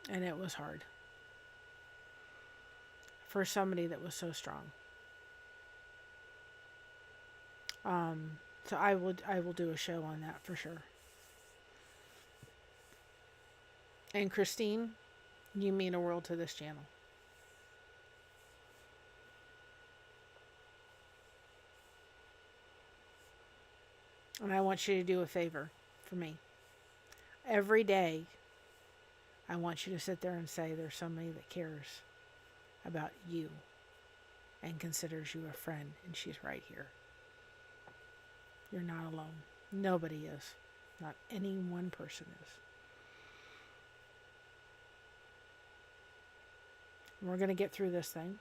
it was hard for somebody that was so strong. So I will do a show on that for sure. And Christine, you mean a world to this channel. And I want you to do a favor for me. Every day, I want you to sit there and say there's somebody that cares about you and considers you a friend, and she's right here. You're not alone. Nobody is. Not any one person is. We're going to get through this thing.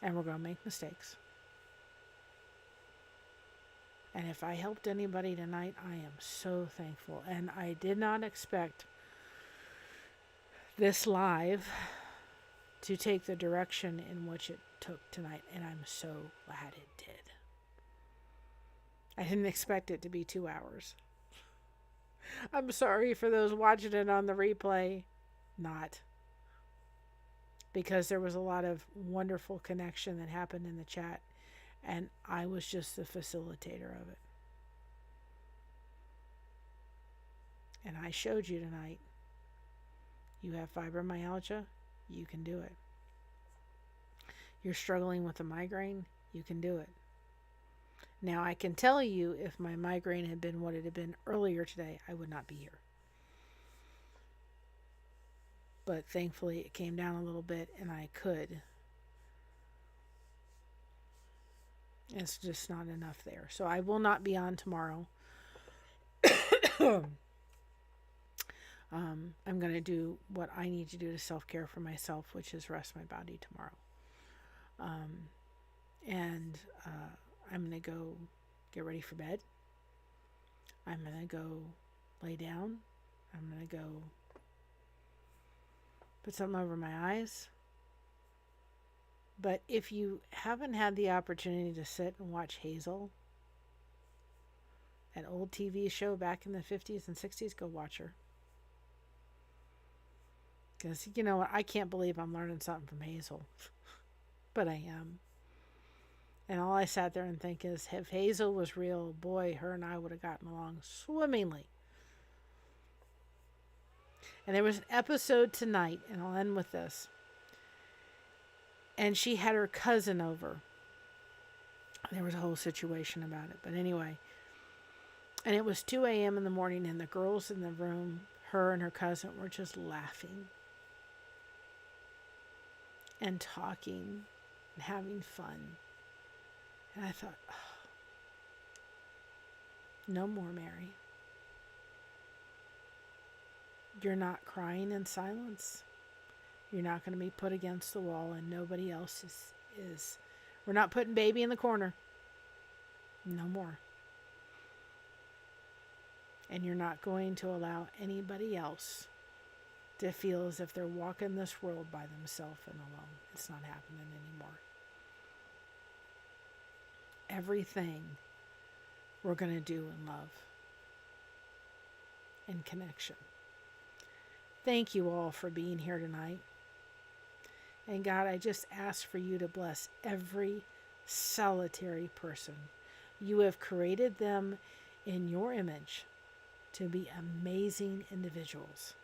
And we're going to make mistakes. And if I helped anybody tonight, I am so thankful. And I did not expect this live to take the direction in which it took tonight. And I'm so glad it did. I didn't expect it to be 2 hours. I'm sorry for those watching it on the replay. Not. because there was a lot of wonderful connection that happened in the chat, and I was just the facilitator of it. And I showed you tonight, you have fibromyalgia, you can do it. You're struggling with a migraine, you can do it. Now, I can tell you, if my migraine had been what it had been earlier today, I would not be here. But thankfully, it came down a little bit, and I could. It's just not enough there. So I will not be on tomorrow. I'm going to do what I need to do to self-care for myself, which is rest my body tomorrow. I'm going to go get ready for bed. I'm going to go lay down. I'm going to go put something over my eyes. But if you haven't had the opportunity to sit and watch Hazel, an old TV show back in the 50s and 60s, go watch her. Because, you know what, I can't believe I'm learning something from Hazel. But I am. And all I sat there and think is, if Hazel was real, boy, her and I would have gotten along swimmingly. And there was an episode tonight, and I'll end with this. And she had her cousin over. There was a whole situation about it. But anyway. And it was 2 a.m. in the morning, and the girls in the room, her and her cousin, were just laughing. And talking. And having fun. And I thought, oh, no more, Mary. You're not crying in silence. You're not going to be put against the wall, and nobody else is. We're not putting baby in the corner. No more. And you're not going to allow anybody else to feel as if they're walking this world by themselves and alone. It's not happening anymore. Everything we're going to do in love and connection. Thank you all for being here tonight. And God, I just ask for you to bless every solitary person. You have created them in your image to be amazing individuals.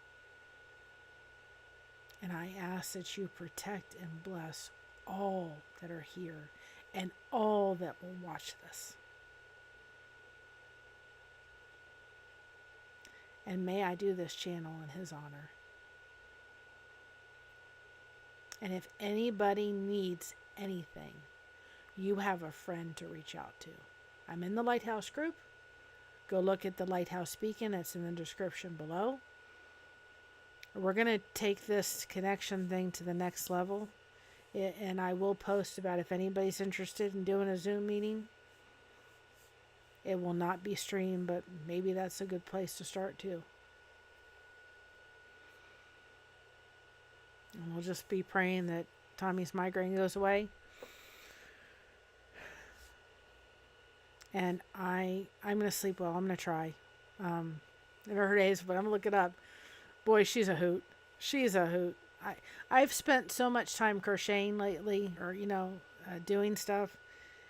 And I ask that you protect and bless all that are here and all that will watch this. And may I do this channel in his honor. And if anybody needs anything, you have a friend to reach out to. I'm in the Lighthouse group. Go look at the Lighthouse Speaking. It's in the description below. We're going to take this connection thing to the next level. And I will post about if anybody's interested in doing a Zoom meeting. It will not be streamed, but maybe that's a good place to start too. And we'll just be praying that Tommy's migraine goes away. And I'm going to sleep well. I'm going to try. Never heard A's, but I'm going to look it up. Boy, she's a hoot. She's a hoot. I've spent so much time crocheting lately, or, doing stuff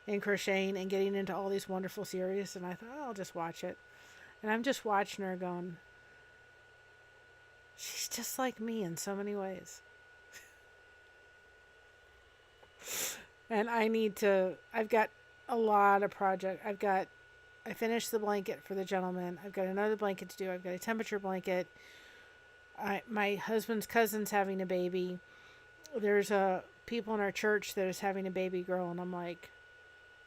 in crocheting and getting into all these wonderful series. And I thought, I'll just watch it. And I'm just watching her going, she's just like me in so many ways. And I've got a lot of projects. I finished the blanket for the gentleman. I've got another blanket to do. I've got a temperature blanket. My husband's cousin's having a baby. There's people in our church that is having a baby girl, and I'm like,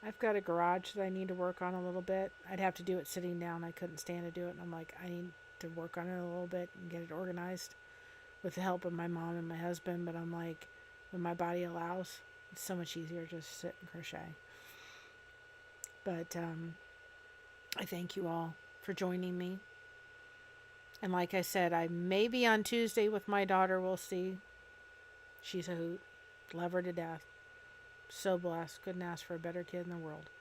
I've got a garage that I need to work on a little bit. I'd have to do it sitting down. I couldn't stand to do it, and I'm like, I need to work on it a little bit and get it organized with the help of my mom and my husband. But I'm like, when my body allows, it's so much easier to just sit and crochet. But I thank you all for joining me. And like I said, I may be on Tuesday with my daughter. We'll see. She's a hoot. Love her to death. So blessed. Couldn't ask for a better kid in the world.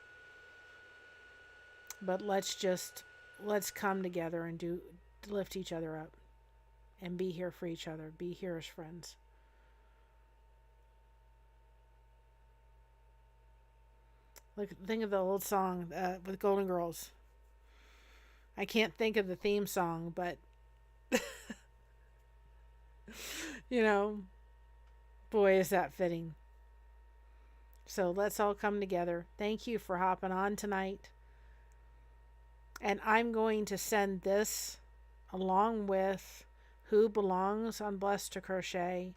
But let's come together and lift each other up. And be here for each other. Be here as friends. Look, think of the old song with Golden Girls. I can't think of the theme song, but you know, boy, is that fitting. So let's all come together. Thank you for hopping on tonight. And I'm going to send this along with Who Belongs on Blessed to Crochet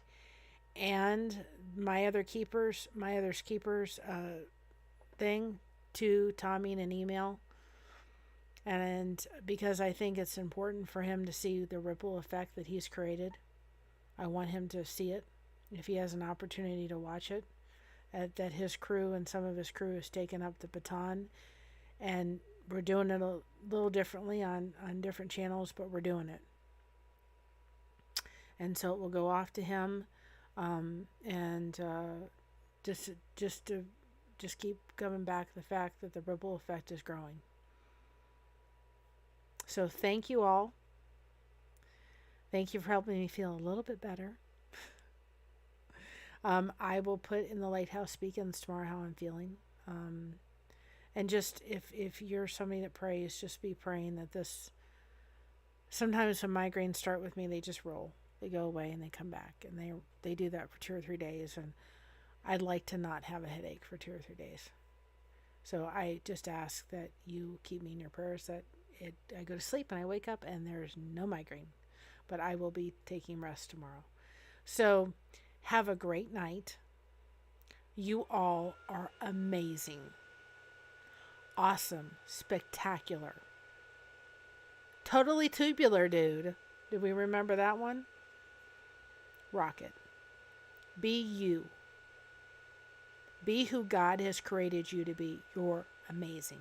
and my other's keepers thing to Tommy in an email. And because I think it's important for him to see the ripple effect that he's created, I want him to see it if he has an opportunity to watch it. That his crew and some of his crew has taken up the baton, and we're doing it a little differently on different channels, but we're doing it. And so it will go off to him, and just keep coming back to the fact that the ripple effect is growing. So thank you all. Thank you for helping me feel a little bit better. I will put in the Lighthouse Beacons tomorrow how I'm feeling. And just if you're somebody that prays, just be praying that this. Sometimes when migraines start with me, they just roll. They go away and they come back, and they do that for 2 or 3 days. And I'd like to not have a headache for 2 or 3 days. So I just ask that you keep me in your prayers that I go to sleep and I wake up and there's no migraine. But I will be taking rest tomorrow. So have a great night. You all are amazing. Awesome. Spectacular. Totally tubular, dude. Did we remember that one? Rock it. Be you. Be who God has created you to be. You're amazing.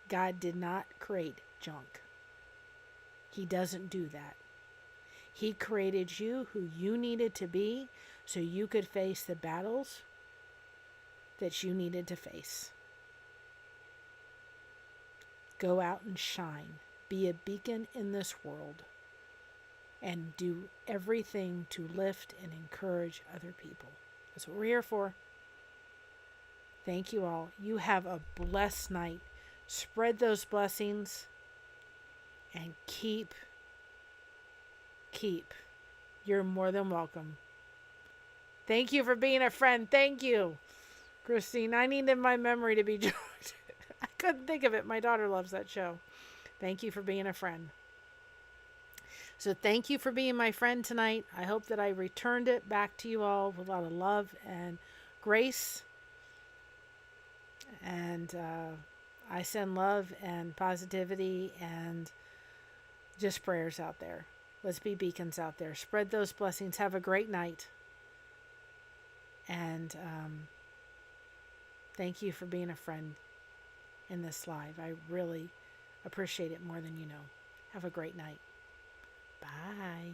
God did not create junk. He doesn't do that. He created you who you needed to be so you could face the battles that you needed to face. Go out and shine. Be a beacon in this world. And do everything to lift and encourage other people. That's what we're here for. Thank you all. You have a blessed night. Spread those blessings and keep. You're more than welcome. Thank you for being a friend. Thank you, Christine. I needed my memory to be jogged. I couldn't think of it. My daughter loves that show. Thank you for being a friend. So thank you for being my friend tonight. I hope that I returned it back to you all with a lot of love and grace. And I send love and positivity and just prayers out there. Let's be beacons out there. Spread those blessings. Have a great night. And thank you for being a friend in this live. I really appreciate it more than you know. Have a great night. Bye.